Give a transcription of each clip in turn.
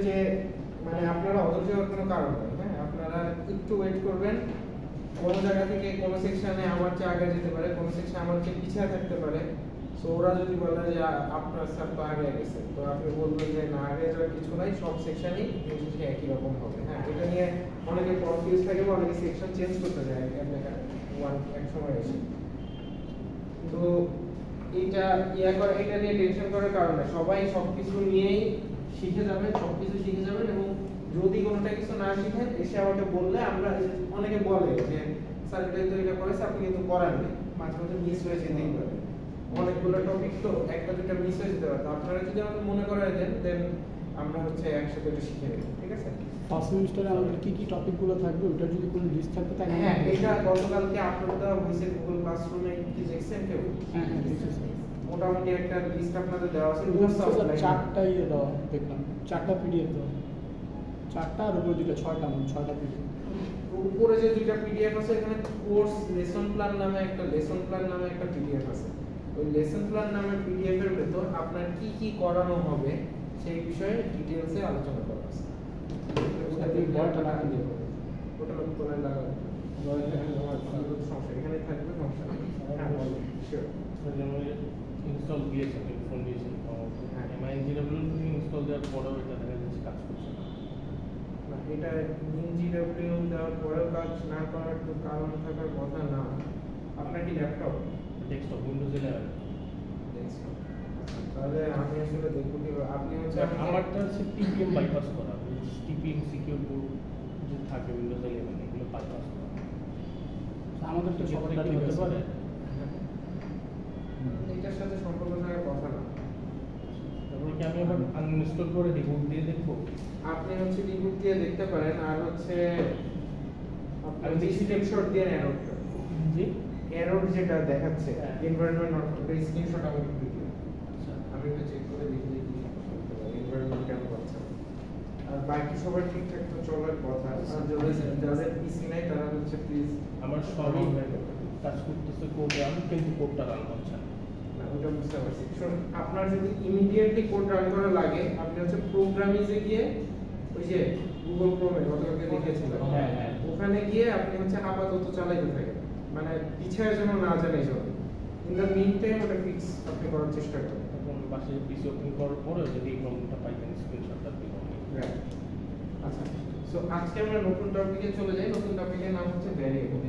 যে মানে আপনারা অধৈর্য হওয়ার কোনো কারণ নেই। হ্যাঁ, আপনারা একটু ওয়েট করবেন। কোনো জায়গা থেকে কোনো সেকশনে আমার চেয়ে আগে যেতে পারে, কোনো সেকশন আমার চেয়ে পিছিয়ে থাকতে পারে। সো ওরা যদি বলে যে আপনার স্যার তো আগে গেছে, তো আপনি বলবেন যে না, আগে যাওয়ার কিছু নাই, সব সেকশনই সে একই রকম হবে। হ্যাঁ, এটা নিয়ে অনেকে কনফিউজ থাকে বা অনেকে সেকশন চেঞ্জ করতে যায় এক সময় এসে। তো এটা এটা নিয়ে টেনশন করার কারণ নেই। সবাই সবকিছু নিয়েই শিখে যাবেন, সবকিছু শিখে যাবেন। এবং যদি কোনোটা কিছু না শিখেন এসে আমাকে বললে, আমরা অনেকে বলে যে স্যার এটা তো এটা করেছে, আপনি কিন্তু করার নেই, মাঝে মাঝে মিস হয়ে যেতেই পারে। অনেকগুলো টপিক তো একটা দুটা মিস হয়ে যেতে পারে। আপনারা যদি আমাকে মনে করায় দেন, দেন আমরা একসাথে এটা শিখে নেব। ঠিক আছে? ফার্স্ট সেমিস্টারে আমাদের কি কি টপিকগুলো থাকবে, ওটা যদি কোনো লিস্ট থাকে তাহলে হ্যাঁ, এটা গতকালকে আপলোড দেওয়া হয়েছে গুগল ক্লাসরুমে। কি দেখছেন কেউ? হ্যাঁ দেখেছি। মোটামুটি একটা লিস্ট আপনাদের দেওয়া আছে। চারটা ইয়ে দেওয়া দেখলাম, 4টা পিডিএফ দেওয়া, 4টা আর উপরে দুটো, 6টা পিডিএফ। উপরে যে দুইটা পিডিএফ আছে, এখানে কোর্স লেসন প্ল্যান নামে একটা পিডিএফ আছে। ওই লেসন প্ল্যান নামে পিডিএফ এর ভেতর আপনার কি কি করানো হবে সেই বিষয়ে ডিটেইলসে আলোচনা করা আছে। ওটাতে বয়টা লাগিয়ে দেব, ওটা কোলে লাগাবো, সমস্যা এখানে থাকবে, সমস্যা নেই। হ্যাঁ, বলুন। শিওর। ইনস্টল দিয়েছে, ফোন দিয়েছে। হ্যাঁ, MINGW ইনস্টল দেওয়ার পরেও এটা দেখা যাচ্ছে কাজ করছে না। এটা MinGW দেওয়ার পরেও কাজ না করার তো কারণ থাকার কথা না। আপনার কি ল্যাপটপ? Desktop, Windows 11। তাহলে আমি আসলে দেখব কি আপনি আমারটা হচ্ছে TPM বাইপাস করা, TPM সিকিউর বোর্ড যে থাকে উইন্ডোজ 11, এগুলো বাইপাস করা। আমাদের তো সবার কি হতে পারে, এটার সাথে সম্পর্ক থাকার কথা না। তারপর কি আমি আবার আনইনস্টল করে রিবুট দিয়ে দেখবো? আপনি রিবুট দিয়ে দেখতে পারেন। আর আপনি স্ক্রিনশট দিয়ে এররটা, জি, এরর যেটা দেখাচ্ছে হ্যাঁ, এনভায়রনমেন্ট নট করতে, স্ক্রিনশট আমাকে দিতে। আচ্ছা, আমি একটু চেক করে দেখি যে কি সমস্যা হতে পারে, এনভায়রনমেন্ট কেন পাচ্ছে না। আর বাকি সবার ঠিকঠাক তো চলার কথা। আর যাদের পিসি নাই তারা প্লিজ, আমার সবই কাজ করতেছে কোড রান, কিন্তু কোডটা রান হচ্ছে না। ওটা বুঝতে পারছি। আপনার যদি ইমিডিয়েটলি কোড রান করা লাগে, আপনি প্রোগ্রামিংয়ে গিয়ে ওই যে গুগল ক্রোমে গতকালকে দেখিয়েছিলাম, হ্যাঁ হ্যাঁ, ওখানে গিয়ে আপনি আপাতত চালাইতে থাকেন, মানে পিছায় যেন না যায় এই জন্য। ইন দ্য মিন টাইম ওটা ফিক্স আপনি করার চেষ্টা করেন। তখন বাসে পিসি ওপেন করার পরে যদি এই প্রবলেমটা পাই, দেন স্ক্রিনশটটা দিব। আচ্ছা, সো আজকে আমরা নতুন টপিকে চলে যাই। নতুন টপিকের নাম হচ্ছে ভ্যারিয়েবল।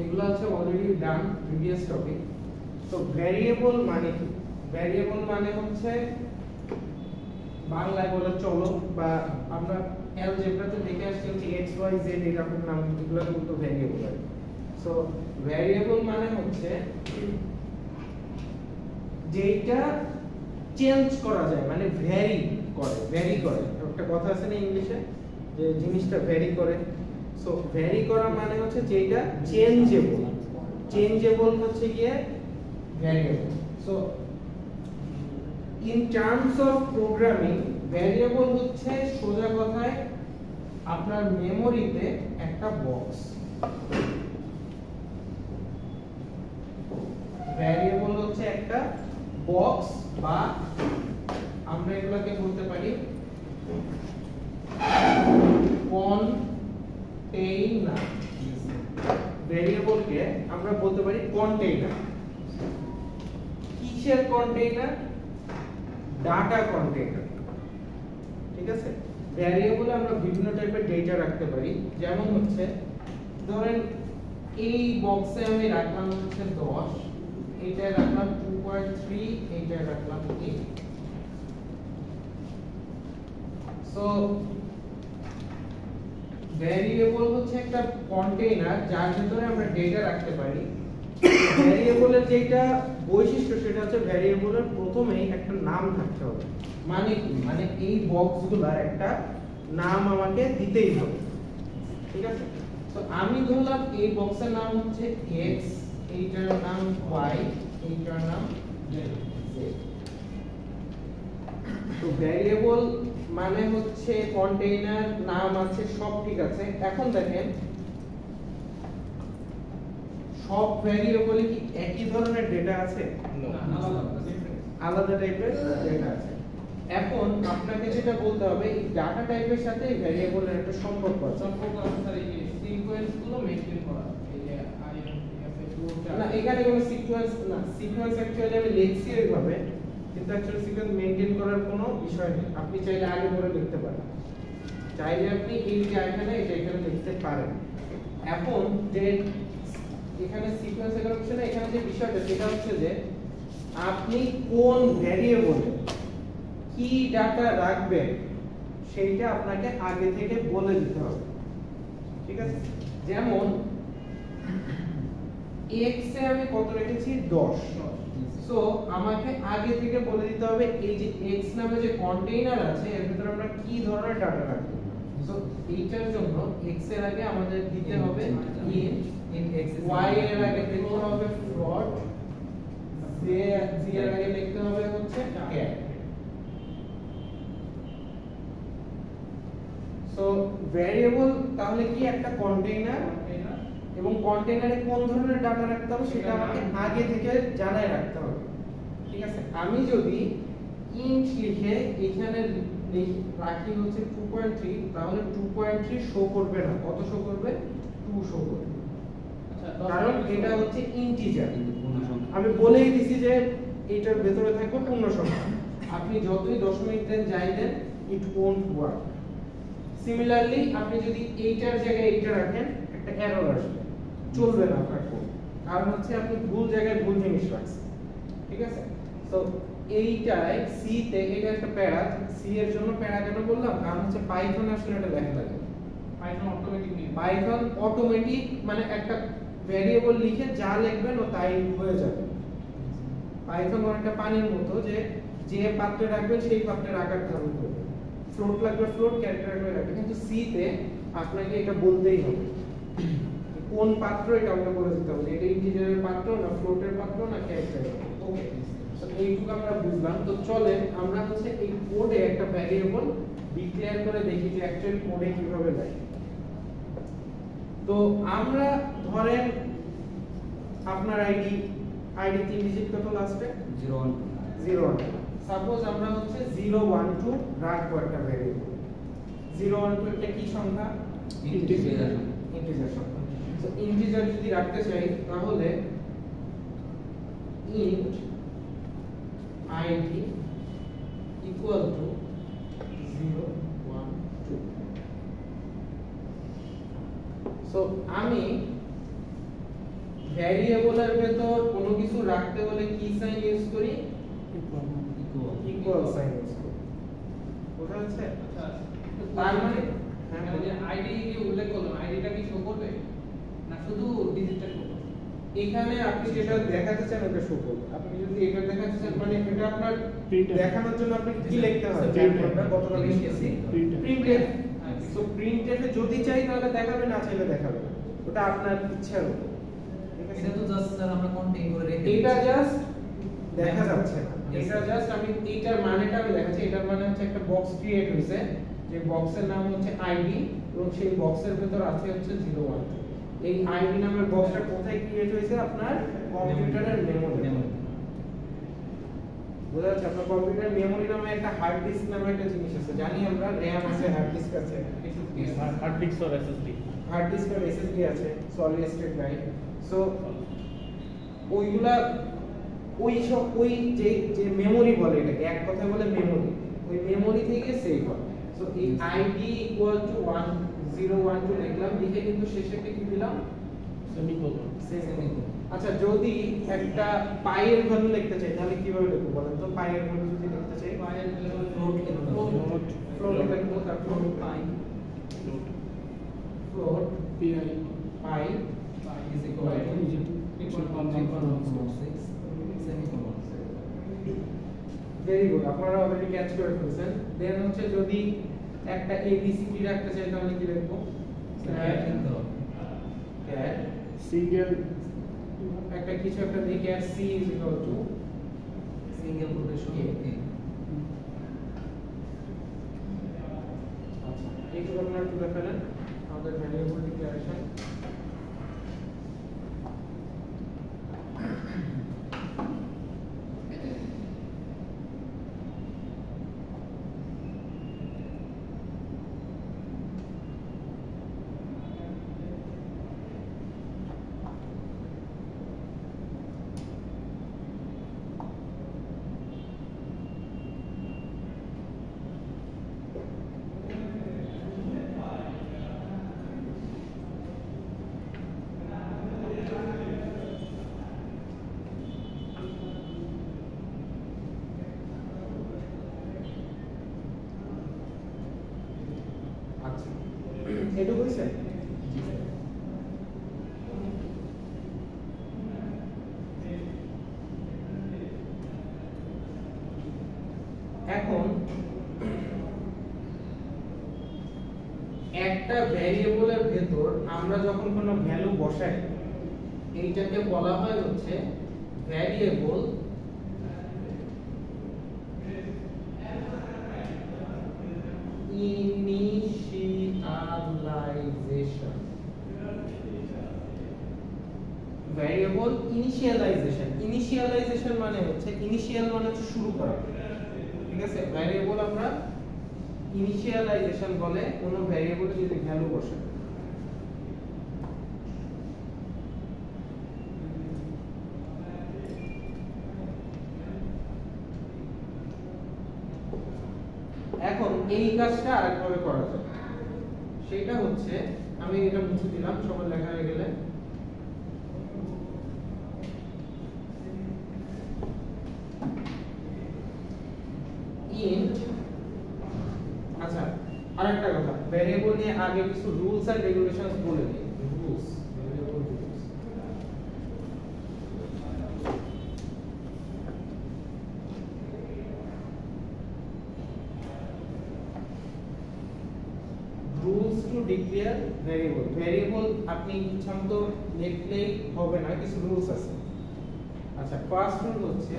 এগুলো অলরেডি ডান প্রিভিয়াস টপিক। তো ভ্যারিয়েবল মানে কি? ভ্যারিয়েবল মানে বাংলায় বলে চলো, বা আমরা অ্যালজেব্রাতে দেখে আসছি x y z এরকম নাম, এগুলো কিন্তু ভ্যারিয়েবল হয়। সো ভ্যারিয়েবল মানে যেটা চেঞ্জ করা যায়, মানে ভ্যারি করে। একটা কথা আছে না ইংলিশে যে জিনিসটা ভ্যারি করে। সো ভ্যারি করা মানে যেটা চেঞ্জেবল গিয়ে variable. So in terms of programming, variable সোজা কথায় আপনার মেমোরিতে একটা বক্স। ভ্যারিয়েবল একটা বক্স, বা আমরা এগুলোকে বলতে পারি কন্টেইনার। ভ্যারিয়েবলকে আমরা বলতে পারি কন্টেইনার। কিসের কন্টেইনার? Data container. ঠিক আছে? ভ্যারিয়েবলে আমরা বিভিন্ন টাইপের ডেটা রাখতে পারি। যেমন ধরেন এই বক্সে আমি রাখলাম 10, এইটা রাখলাম 2.3, এইটা রাখলাম 8। সো ভ্যারিয়েবল একটা কন্টেইনার যার ভিতরে আমরা ডেটা রাখতে পারি। ভ্যারিয়েবলের যেটা বৈশিষ্ট্য সেটা ভ্যারিয়েবলের প্রথমেই একটা নাম থাকতে হবে। মানে কি? মানে এই বক্সগুলোর একটা নাম আমাকে দিতেই হবে। ঠিক আছে? তো আমি ধরলাম এই বক্সের নাম x, এইটার নাম y, এইটার নাম z। তো ভ্যারিয়েবল মানে কন্টেইনার, নাম আছে, সব ঠিক আছে। এখন দেখেন সব ভ্যারিয়েবলে কি একই ধরনের ডেটা আছে? না। আলাদা টাইপের ডেটা আছে। এখন আপনাকে যেটা বলতে হবে এই ডাটা টাইপের সাথে ভ্যারিয়েবলের একটা সম্পর্ক আছে। সম্পর্ক অনুসারে এই সিকোয়েন্স গুলো মেইনটেইন করা, এই যে না এখানে কোনো সিকোয়েন্স না, সিকোয়েন্স অ্যাকচুয়ালি আমি লিখছি এইভাবে, কিন্তু অ্যাকচুয়ালি সিকোয়েন্স মেইনটেইন করার কোনো বিষয় নেই। আপনি চাইলে আগে পরে লিখতে পারেন, চাইলে আপনি এই যে এখানে এটা এখানে লিখতে পারেন। এখন যে এখানে সিকোয়েন্স এর অপশনে এখানে যে বিষয়টা সেটা হচ্ছে যে আপনি কোন ভ্যারিয়েবলে কি ডাটা রাখবেন সেইটা আপনাকে আগে থেকে বলে দিতে হবে, ঠিক আছে? যেমন x এ আমি কত রেখেছি 10, সো আমাকে আগে থেকে বলে দিতে হবে এই যে x নামে যে কন্টেইনার আছে এর ভিতরে আমরা কি ধরনের ডাটা রাখবো। সো এইটার জন্য x এর আগে আমাদের দিতে হবে int x, y এর আগে দিতে হবে float, z এর আগে লিখতে হবে হচ্ছে char। সো ভ্যারিয়েবল তাহলে কি একটা কন্টেইনার, এবং কন্টেইনারে কোন ধরনের ডাটা রাখতে হবে সেটা আমাকে আগে থেকে জানায় রাখতে হবে, ঠিক আছে? আমি যদি int লিখে এখানে রাখি হচ্ছে 2.3, তাহলে 2.3 শো করবে না, কত শো করবে? 2 শো করবে, কারণ এটা হচ্ছে ইন্টিজার। আমি বলেই দিছি যে এটার ভেতরে থাকবে পূর্ণ সংখ্যা, আপনি যতই দশমিক দেন যাই দেন ইট ওয়ন্ট ওয়ার্ক। সিমিলারলি আপনি যদি এইটার জায়গায় এইটা রাখেন একটা এরর আসবে, চলবে না আপনার কোড, কারণ হচ্ছে আপনি ভুল জায়গায় ভুল জিনিস রাখছেন, ঠিক আছে? সো এইটাই সি তে এটা একটা প্যারা, সি এর জন্য প্যারা কেন বললাম, কারণ হচ্ছে পাইথন আসলে এটা লেখা লাগে, পাইথন অটোমেটিক নিয়ে পাইথন অটোমেটিক মানে একটা ভ্যারিয়েবল লিখে যা লিখবেন ও তাই হয়ে যাবে। পাইথন অনেকটা পানির মতো, যে যে পাত্রে রাখবেন সেই পাত্রের আকার ধারণ করবে, ফ্লোট লাগবে ফ্লোট, ক্যারেক্টার লাগবে ক্যারেক্টার, কিন্তু সি তে আপনাকে এটা বলতেই হবে কোন পাত্র, এটা আমরা বলে দিতে হবে এটা ইন্টিজারের পাত্র না ফ্লোটের পাত্র না ক্যারেক্টারের পাত্র। ওকে, সো এইটুকু আমরা বুঝলাম। তো চলে আমরা হচ্ছে এই কোডে একটা ভ্যারিয়েবল ডিক্লেয়ার করে দেখি যে অ্যাকচুয়ালি কোডে কিভাবে লেখে। তো আমরা ধরেন আপনার আইডি 3 ডিজিট কত লাস্টে? 01। সাপোজ আমরা হচ্ছে 012 রাখবো একটা ভ্যারিয়েবল। 012 একটা কি সংখ্যা? ইন্টিজার সংখ্যা। সো ইন্টিজার যদি রাখতে চাই তাহলে int id equal to 012। So আমি ভ্যারিয়েবলের ভেতর কোনো কিছু রাখতে হলে কি সাইন ইউজ করি? ইকুয়াল সাইন ইউজ করি, বোঝা যাচ্ছে? আচ্ছা, তার মানে এখানে যে আইডি যে উল্লেখ করলাম, আইডিটা কি শো করবে না শুধু ডিজিটটা শো করবে? এখানে আপনি যেটা দেখাতে চান ওটা শো করবে। আপনি যদি এটা দেখাতে চান মানে এটা আপনার Printf দেখানোর জন্য আপনি কি লিখতে হয়? Printf। আমরা কতটা লিখেছি? প্রিন্টএফ। সো প্রিন্টএফে যদি চাই তাহলে দেখাবে, না চাইলে দেখাবে না, ওটা আপনার ইচ্ছার উপর, ঠিক আছে? এটা তো জাস্ট স্যার আমরা কন্টেইন করে রেখে এটা দিচ্ছি। জাস্ট দেখা যাচ্ছে না, Yes, এটা sir. জাস্ট আমি এইটার মানেটা আমি দেখাচ্ছি। এটার মানে হচ্ছে একটা বক্স ক্রিয়েট হয়েছে, যে বক্সের নাম হচ্ছে আইডি এবং সেই বক্সের ভিতর আছে হচ্ছে 01। এই আইডি নামের বক্সটা কোথায় ক্রিয়েট হয়েছে? আপনার কম্পিউটারের মেমরি। বোঝা যাচ্ছে? আপনার কম্পিউটার মেমরি নামে একটা হার্ড ডিস্ক নামে একটা জিনিস আছে, জানি আমরা, র‍্যাম আছে, হার্ড ডিস্ক আছে, হার্ড ডিস্ক আর এসএসডি, হার্ড ডিস্ক আর এসএসডি আছে, সলিড স্টেট ড্রাইভ। সো ওইগুলা ওই সব ওই যে যে মেমরি বলে, এটাকে এক কথায় বলে মেমরি, ওই মেমরি থেকে সেভ হয়। সো এই আইডি ইকুয়াল টু 1012 লিখলাম, লিখে কিন্তু শেষে কি দিলাম? সেমিকোলন। সেমিকোলন। আচ্ছা, যদি একটা পাইয়ের ভ্যালু লিখতে চাই তাহলে কিভাবে লিখবো বলেন তো? পাইয়ের ভ্যালু যদি লিখতে চাই পাইয়ের ভ্যালু ফ্লোট লিখতে হবে। ফ্লোট লিখবো, তারপর pi float pi pi is equal to 3.146 semicolon. Very good, আপনারা অলরেডি ক্যাচ করে ফেলছেন। দেন হচ্ছে যদি একটা এবিসিডি রাখতে চাই তাহলে কি লিখবো? ক্যাট লিখতে হবে। ক্যাট সিঙ্গেল একটা কিছু একটা দিয়ে cat C is equal to single quotation Yeah. A. আচ্ছা, এইটুকু আপনারা তুলে ফেলেন আমাদের ভ্যারিয়েবল ডিক্লারেশন। হয়েছে? জি স্যার। এখন একটা ভ্যারিয়েবলের ভেতর আমরা যখন কোনো ভ্যালু বসাই এইটাকে বলা হয় হচ্ছে variable initialization. Variable initialization, initialization মানে হচ্ছে ইনিশিয়াল মানে হচ্ছে শুরু করা, ঠিক আছে? ভ্যারিয়েবল আমরা ইনিশিয়ালাইজেশন বলে কোনো ভ্যারিয়েবলে যদি ভ্যালু বসাই। এখন এই কাজটা আরেকভাবে করা যায়, সেটা হচ্ছে আমি এটা মুছে দিলাম, সবার লেখা হয়ে গেলে int। আচ্ছা আরেকটা কথা, ভ্যারিয়েবল নিয়ে আগে কিছু রুলস এন্ড রেগুলেশনস বলে দিই। Rules, variable rules. Rules two declare variable. Variable আপনি ইচ্ছামতো লিখলেই হবে না, কিছু রুলস আছে। আচ্ছা ফার্স্ট রুল হচ্ছে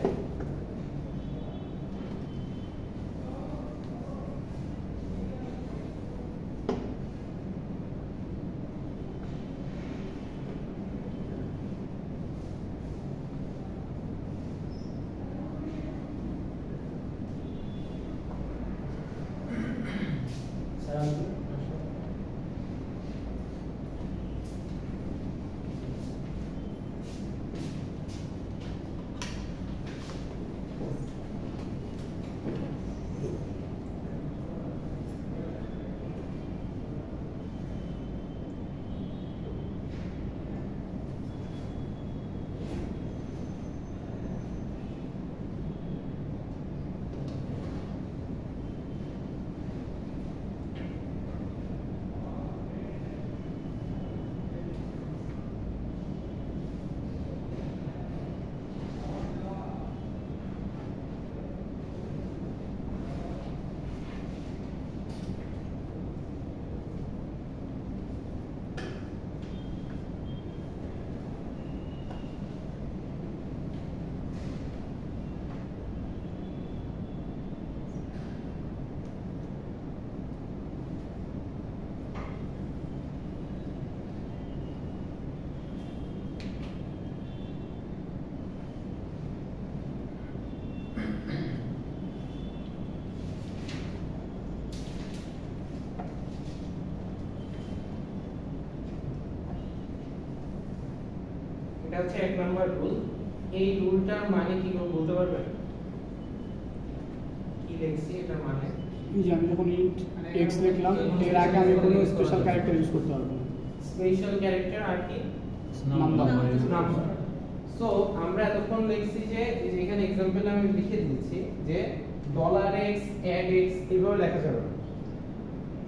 এটা হচ্ছে এক নাম্বার রুল। এই রুলটার মানে কি বলতে পারবেন? কি লিখছি এটার মানে? এই যে আমি যখন int x লিখলাম এর আগে আমি কোনো স্পেশাল ক্যারেক্টার ইউজ করতে পারবো না। স্পেশাল ক্যারেক্টার আর কি? নাম্বার। নাম্বার। সো আমরা এতক্ষণ লিখছি যে এই যে এখানে एग्जांपल আমি লিখে দিচ্ছি যে $x $x এভাবে লেখা যাবে না।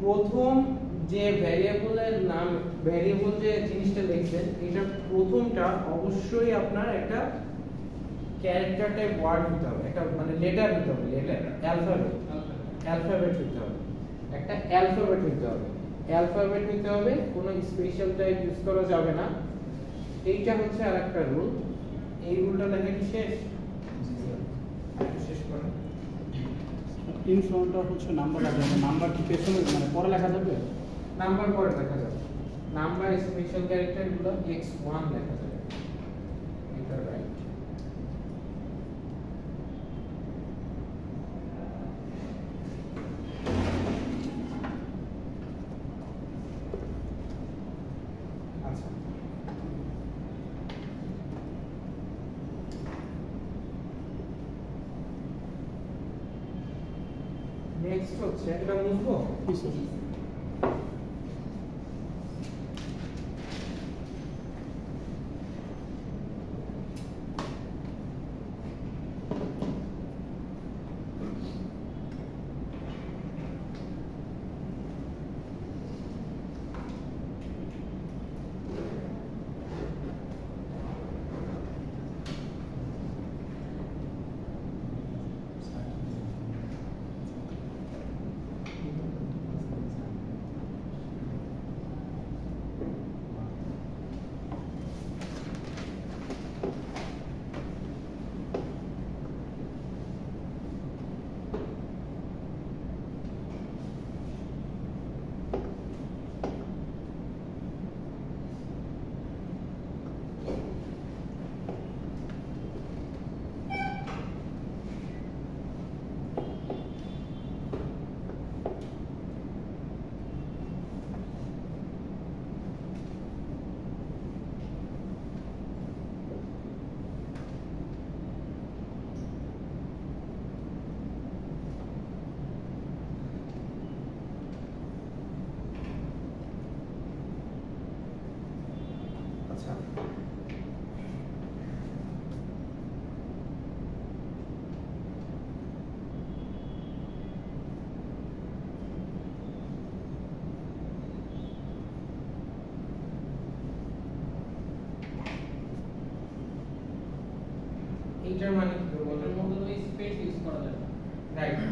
প্রথম যে ভ্যারিয়েবলের নাম, ভ্যারিয়েবল যে জিনিসটা লিখছেন এটা প্রথমটা অবশ্যই আপনার একটা ক্যারেক্টার টাইপ ওয়ার্ড হতে হবে, একটা মানে লেটার হতে হবে, লেটার অ্যালফাবেট হতে হবে, একটা অ্যালফাবেট হতে হবে, অ্যালফাবেট হতে হবে, কোনো স্পেশাল টাইপ ইউজ করা যাবে না। এইটা হচ্ছে আরেকটা রুল। এই রুলটা লেখা কি শেষ? জি স্যার। একটু শেষ করুন। ইন ফ্রন্টটা হচ্ছে নাম্বার আছে, নাম্বার কি পেছনে মানে পরে লেখা যাবে? নাম্বার পরে লেখা যাবে, নাম্বার স্পেশাল ক্যারেক্টার গুলো x1 লেখা যাবে, এটা রাইট। আচ্ছা নেক্সট হচ্ছে এটা মুছবো। কি স্যার?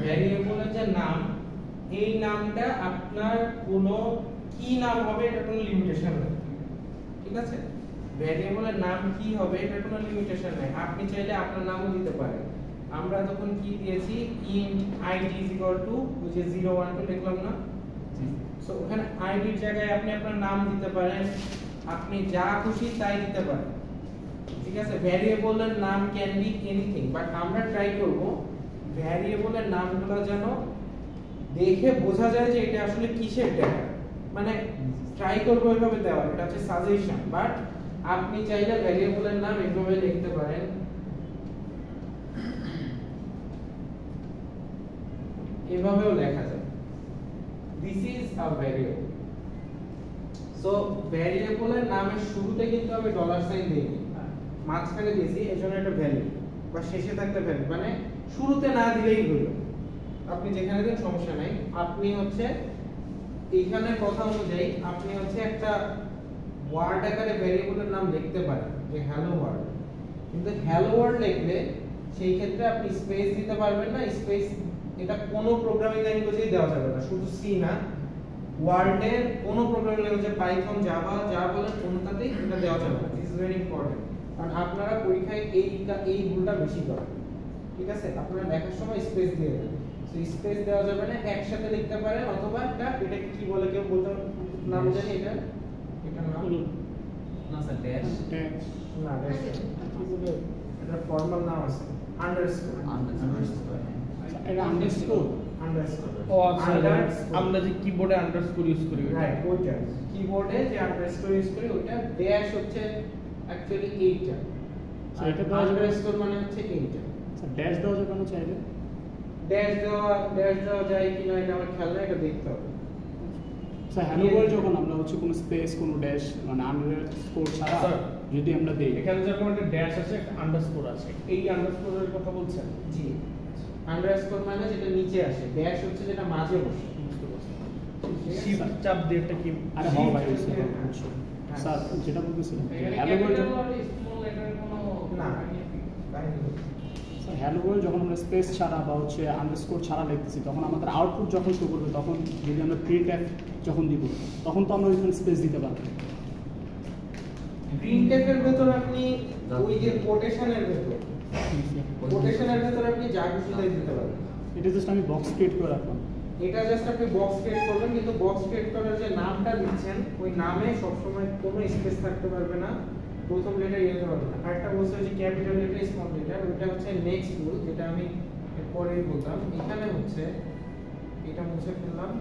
ভ্যারিয়েবলের যে নাম, এই নামটা আপনার কোনো কি নাম হবে এটা কোনো লিমিটেশন নেই, ঠিক আছে? ভ্যারিয়েবলের নাম কি হবে এটা কোনো লিমিটেশন নেই, আপনি চাইলে আপনার নামও দিতে পারেন। আমরা তখন কি দিয়েছি, int id is equal to ওই যে 0 1 2 লিখলাম না, সো ওখানে id এর জায়গায় আপনি আপনার নাম দিতে পারেন, আপনি যা খুশি তাই দিতে পারেন, ঠিক আছে? ভ্যারিয়েবলের নাম ক্যান বি এনিথিং, বাট আমরা ট্রাই করব ভ্যারিয়েবলের নামগুলো যেন দেখে বোঝা যায় যে এটা আসলে কিসের ডেটা, মানে ট্রাই করব এইভাবে দেওয়া, এটা হচ্ছে সাজেশন। বাট আপনি চাইলে ভ্যারিয়েবলের নাম এইভাবে লিখতে পারেন, এভাবেও লেখা যায়, this is a variable. So ভ্যারিয়েবলের নামের শুরুতে কিন্তু আমি ডলার সাইন দিইনি, মাঝখানে দিয়েছি, এজন্য এটা ভ্যালু, বা শেষে থাকতে ভ্যালু, মানে শুরুতে না দিলেই হলো, আপনি যেখানে দেন সমস্যা নাই। আপনি হচ্ছে এইখানে কথা অনুযায়ী আপনি হচ্ছে একটা ওয়ার্ড আকারে ভ্যারিয়েবলের নাম লিখতে পারেন, যে হ্যালো ওয়ার্ল্ড, কিন্তু হ্যালো ওয়ার্ল্ড লিখলে সেই ক্ষেত্রে আপনি স্পেস দিতে পারবেন না, স্পেস এটা কোনো প্রোগ্রামিং ল্যাঙ্গুয়েজেই দেওয়া যাবে না, শুধু সি না, ওয়ার্ল্ডের কোনো প্রোগ্রামিং ল্যাঙ্গুয়েজে পাইথন জাভা যা বলেন কোনটাতেই এটা দেওয়া যাবে না, দিস ইজ ভেরি ইম্পর্টেন্ট, কারণ আপনারা পরীক্ষায় এই ভুলটা বেশি করেন, ঠিক আছে? আপনারা লেখার সময় স্পেস দিয়ে দেন, সো স্পেস দেওয়া যাবে না, একসাথে লিখতে পারেন, অথবা এটা কি বলে কেউ বলতে নাম জানি, এটা নাম না স্যার ড্যাশ না, কি বলে এটা ফর্মাল নাম আছে, আন্ডারস্কোর, এটা আন্ডারস্কোর আন্ডারস্কোর, ও আচ্ছা, আমরা যে কিবোর্ডে আন্ডারস্কোর ইউজ করি ওটা। রাইট, ওইটা কিবোর্ডে যে আন্ডারস্কোর ইউজ করি ওইটা, ড্যাশ হচ্ছে অ্যাকচুয়ালি এইটা, So, এটা দেওয়া যাবে? আন্ডারস্কোর মানে হচ্ছে এইটা। স্যার ড্যাশ দেওয়া যাবে না চাইলে? ড্যাশ দেওয়া যায় কিনা এটা আমার খেয়াল নাই, এটা দেখতে হবে। স্যার হ্যালো ওয়ার্ল্ড যখন আমরা হচ্ছে কোনো স্পেস কোনো ড্যাশ মানে আন্ডারস্কোর ছাড়া স্যার, যদি আমরা দেই, এখানে যেরকম একটা ড্যাশ আছে একটা আন্ডারস্কোর আছে, এই আন্ডারস্কোরের কথা বলছেন? জি, আন্ডারস্কোর মানে যেটা নিচে আসে, ড্যাশ হচ্ছে যেটা মাঝে বসে, বুঝতে পারছি। ঠিক আছে? শিফট চাপ দিয়ে একটা কি আরে হ্যাঁ ভাই স্যার যেটা বলতেছিলাম এখানে হ্যালো ওয়ার্ল্ড ক্যাপিটাল আর স্মল লেটারের কোনো না, কাহিনী নেই। স্যার হ্যালো ওয়ার্ল্ড যখন আমরা স্পেস ছাড়া বা হচ্ছে আন্ডারস্কোর ছাড়া লিখতেছি, তখন আমাদের আউটপুট যখন শো করবে, তখন যদি আমরা প্রিন্ট এফ যখন দিব, তখন তো আমরা ওইখানে স্পেস দিতে পারবো। প্রিন্টএফের ভেতর আপনি ওই যে কোটেশনের ভেতর আপনি যা খুশি তাই দিতে পারবেন, এটা জাস্ট আমি বক্স ক্রিয়েট করে রাখলাম। এটা জাস্ট আপনি বক্স ক্রিয়েট করবেন, কিন্তু বক্স ক্রিয়েট করার যে নামটা দিচ্ছেন ওই নামে সবসময় কোনো স্পেস থাকতে পারবে না, প্রথম লেটার ইউজ হবে না। আরেকটা বলছে যে ক্যাপিটাল লেটার স্মল লেটার, ওইটা হচ্ছে নেক্সট রুল, যেটা আমি পরেই বলতাম। এখানে হচ্ছে এটা মুছে ফেললাম,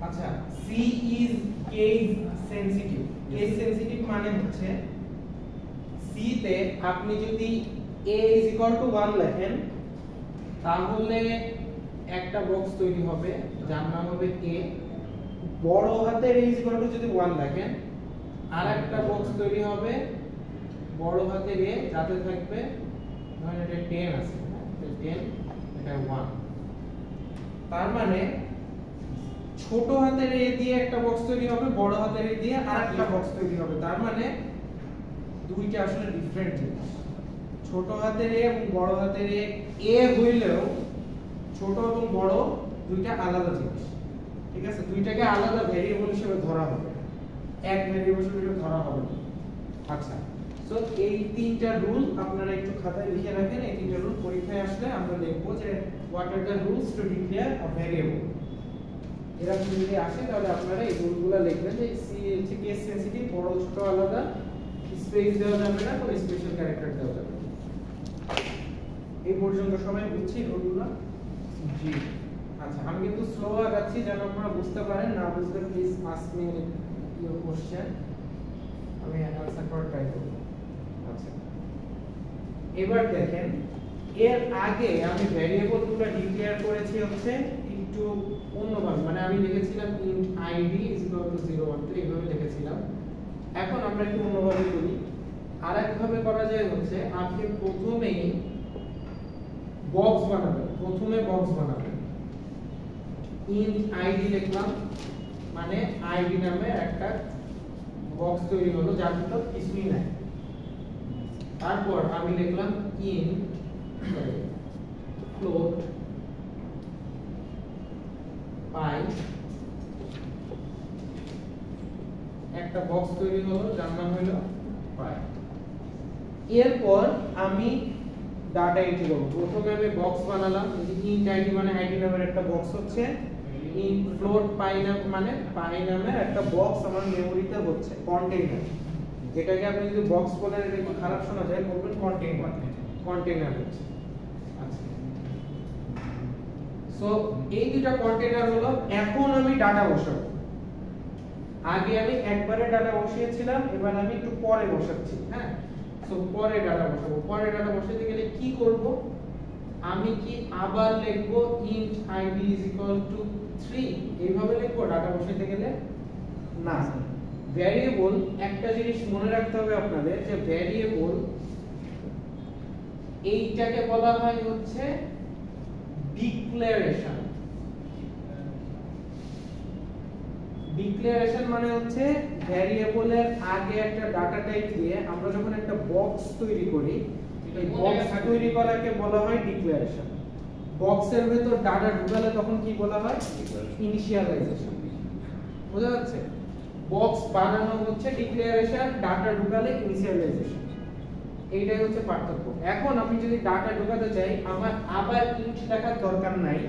আচ্ছা, C is case sensitive. Case sensitive মানে হচ্ছে সি তে আপনি যদি a is equal to 1 লেখেন, তাহলে একটা বক্স তৈরি হবে যার নাম হবে a, বড় হাতের a is equal to যদি 1 লেখেন, আর একটা বক্স তৈরি হবে বড় হাতের a, যাতে থাকবে ধরেন এটা 10 আছে, এটা 10, এটা 1, তার মানে ছোট হাতের এ দিয়ে একটা বক্স তৈরি হবে, বড় হাতের এ দিয়ে আরেকটা বক্স তৈরি হবে, তার মানে দুইটা আসলে ডিফারেন্ট জিনিস। ছোট হাতের এ এবং বড় হাতের এ হইলেও ছোট এবং বড় দুইটা আলাদা জিনিস, ঠিক আছে? দুইটাকে আলাদা ভেরিয়েবল হিসেবে ধরা হবে, এক ভেরিয়েবল হিসেবে ধরা হবে না। আচ্ছা, সো এই তিনটা রুল আপনারা একটু খাতায় লিখে রাখেন, এই তিনটা রুল পরীক্ষায় আসলে আমরা লিখবো যে what are the rules two declare a variable. এরকম যদি আসে তাহলে আপনারা এই রুলগুলো লিখবেন যে সি হচ্ছে কেস সেনসিটিভ, বড় ছোট আলাদা, স্পেস দেওয়া যাবে না, কোনো স্পেশাল ক্যারেক্টার দেওয়া যাবে না। এই পর্যন্ত সবাই বুঝছি রুলগুলো? জি। আচ্ছা, আমি কিন্তু স্লো আগাচ্ছি যেন আপনারা বুঝতে পারেন, না বুঝলে please ask me your question, আমি অ্যানসার করার ট্রাই করব। আচ্ছা, এবার দেখেন এর আগে আমি ভ্যারিয়েবলগুলো ডিক্লেয়ার করেছি হচ্ছে একটু অন্যভাবে, মানে আমি লিখেছিলাম int id = 013 এইভাবে লিখেছিলাম। এখন আমরা একটু অন্যভাবে করি। আরেকভাবে করা যায় হচ্ছে আপনি প্রথমেই বক্স বানাবেন, প্রথমে বক্স বানাবেন, int id লিখলাম, মানে id নামে একটা বক্স তৈরি হলো যার ভিতর কিছুই নাই। তারপর আমি লিখলাম int float পাই, একটা বক্স তৈরি হলো যার নাম হলো পাই। এরপর আমি ডাটা এন্ট্রি করব। প্রথমে আমি বক্স বানালাম, এই যে int id মানে id নামের একটা বক্স হচ্ছে, int float পাই নাম মানে পাই নামের একটা বক্স আমার মেমরিতে হচ্ছে, কন্টেইনার, যেটাকে আপনি যদি বক্স বলেন এটা একটু খারাপ শোনা যায়, বলবেন কন্টেইনার হচ্ছে। আচ্ছা, সো এই দুটো কন্টেইনার হলো। এখন আমি ডাটা বসাবো। আগে আমি একবারে ডাটা বসিয়েছিলাম, এবার আমি একটু পরে বসাচ্ছি। হ্যাঁ, সো পরে ডাটা বসাবো। পরে ডাটা বসাতে গেলে কি করব, আমি কি আবার লিখবো int id = 3 এইভাবে লিখবো ডাটা বসাতে গেলে? না, ভ্যারিয়েবল একটা জিনিস মনে রাখতে হবে আপনাদের, যে ভ্যারিয়েবল এইটাকে বলা হয় হচ্ছে ডিক্লারেশন। ডিক্লারেশন মানে হচ্ছে ভ্যারিয়েবলের আগে একটা ডাটা টাইপ দিয়ে আমরা যখন একটা বক্স তৈরি করি, এই বক্স তৈরি করাকে বলা হয় ডিক্লারেশন। বক্সের ভিতর ডাটা ঢুকালে তখন কি বলা হয়? ইনিশিয়ালাইজেশন। বোঝা যাচ্ছে? বক্স বানানো হচ্ছে ডিক্লারেশন, ডাটা ঢুকালে ইনিশিয়ালাইজেশন। এইটাই হচ্ছে পার্থক্য। এখন আমি যদি ডাটা ঢোকাতে চাই, আমার আবার ইন্ট লেখার দরকার নাই,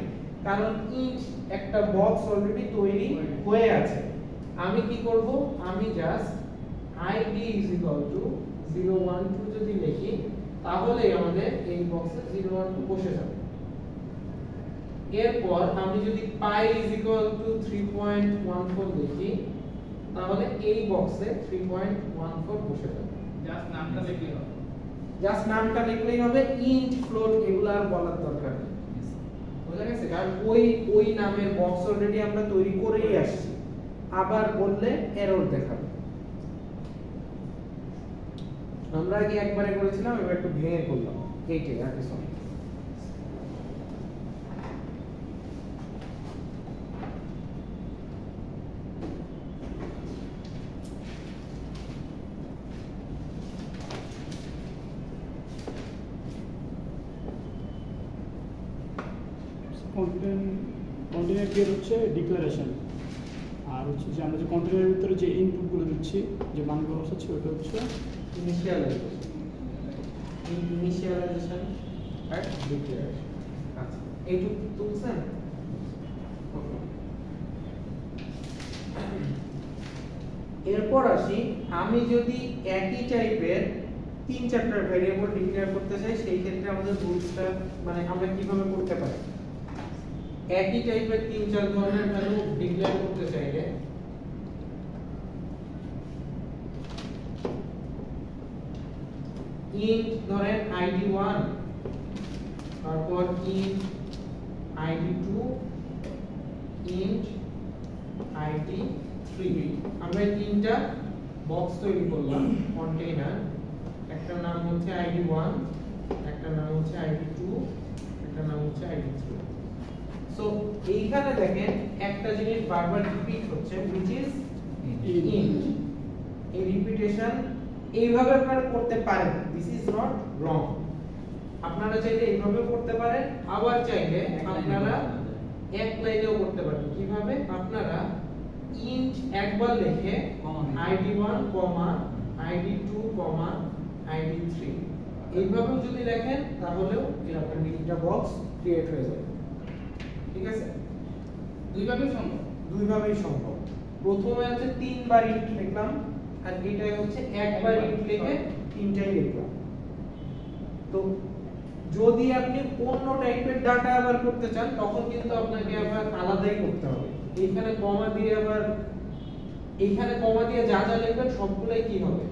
কারণ ইন্ট একটা বক্স অলরেডি তৈরি হয়ে আছে। আমি কি করব, আমি জাস্ট id = 012 যদি লিখি, তাহলে আমাদের এই বক্সে 012 বসে যাবে। এরপর আমি যদি পাই = 3.14 লিখি, তাহলে এই বক্সে 3.14 বসে যাবে। জাস্ট নামটা লিখলেই হবে। জাস্ট নামটা লিখলেই হবে, ইন্ট ফ্লোট এগুলো আর বলার দরকার নেই। বুঝা গেছে? কারণ ওই নামের বক্স অলরেডি আমরা তৈরি করেই আসছি, আবার বললে এরর দেখাবে। আমরা আগে একবারে করেছিলাম, এবার একটু ভেঙে করলাম, এইটাই আর কিছু না। কন্টেইনার কি হচ্ছে ডিক্লারেশন, আর হচ্ছে যে আমরা যে কন্টেইনারের ভিতরে যে ইনপুটগুলো দিচ্ছি, যে মানগুলো বসাচ্ছি, ওটা হচ্ছে ইনিশিয়ালাইজেশন। ইনিশিয়ালাইজেশন আর ডিক্লারেশন। আচ্ছা, এইটুকু বুঝছেন? এরপর আসি, আমি যদি একই টাইপের 3-4টা ভেরিয়েবল ডিক্লেয়ার করতে চাই, সেই ক্ষেত্রে আমাদের রুলসটা মানে আমরা কিভাবে করতে পারি? একই টাইপের 3-4 ধরনের ভ্যালু ডিক্লেয়ার করতে চাইলে int ধরেন id1, তারপর int id2, int id3, আমরা তিনটা বক্স তৈরি করলাম কন্টেইনার। একটা নাম হচ্ছে id1, একটা নাম হচ্ছে id2, একটা নাম হচ্ছে id3। সো এইখানে দেখেন একটা জিনিস বারবার রিপিট হচ্ছে, which is int। এই রিপিটেশন এইভাবে আপনারা করতে পারেন, দিস ইজ নট রং। আপনারা চাইলে এইভাবে করতে পারেন, আবার চাইলে আপনারা এক লাইনেও করতে পারেন। কিভাবে? আপনারা int একবার লিখে id1, id2, id3 এইভাবেও যদি লেখেন, তাহলেও এরকম একটা বক্স ক্রিয়েট হয়ে যাবে। ঠিক আছে? দুইভাবেই সম্ভব। দুইভাবেই সম্ভব। প্রথমে হচ্ছে 3 বার int লিখলাম, আর এটাই হচ্ছে একবার int লিখে তিনটাই লিখলাম। তো যদি আপনি অন্য টাইপের ডাটা আবার করতে চান, তখন কিন্তু আপনাকে আবার আলাদাই করতে হবে। এখানে কমা দিয়ে আবার এইখানে কমা দিয়ে যা যা লিখবেন সবগুলাই কি হবে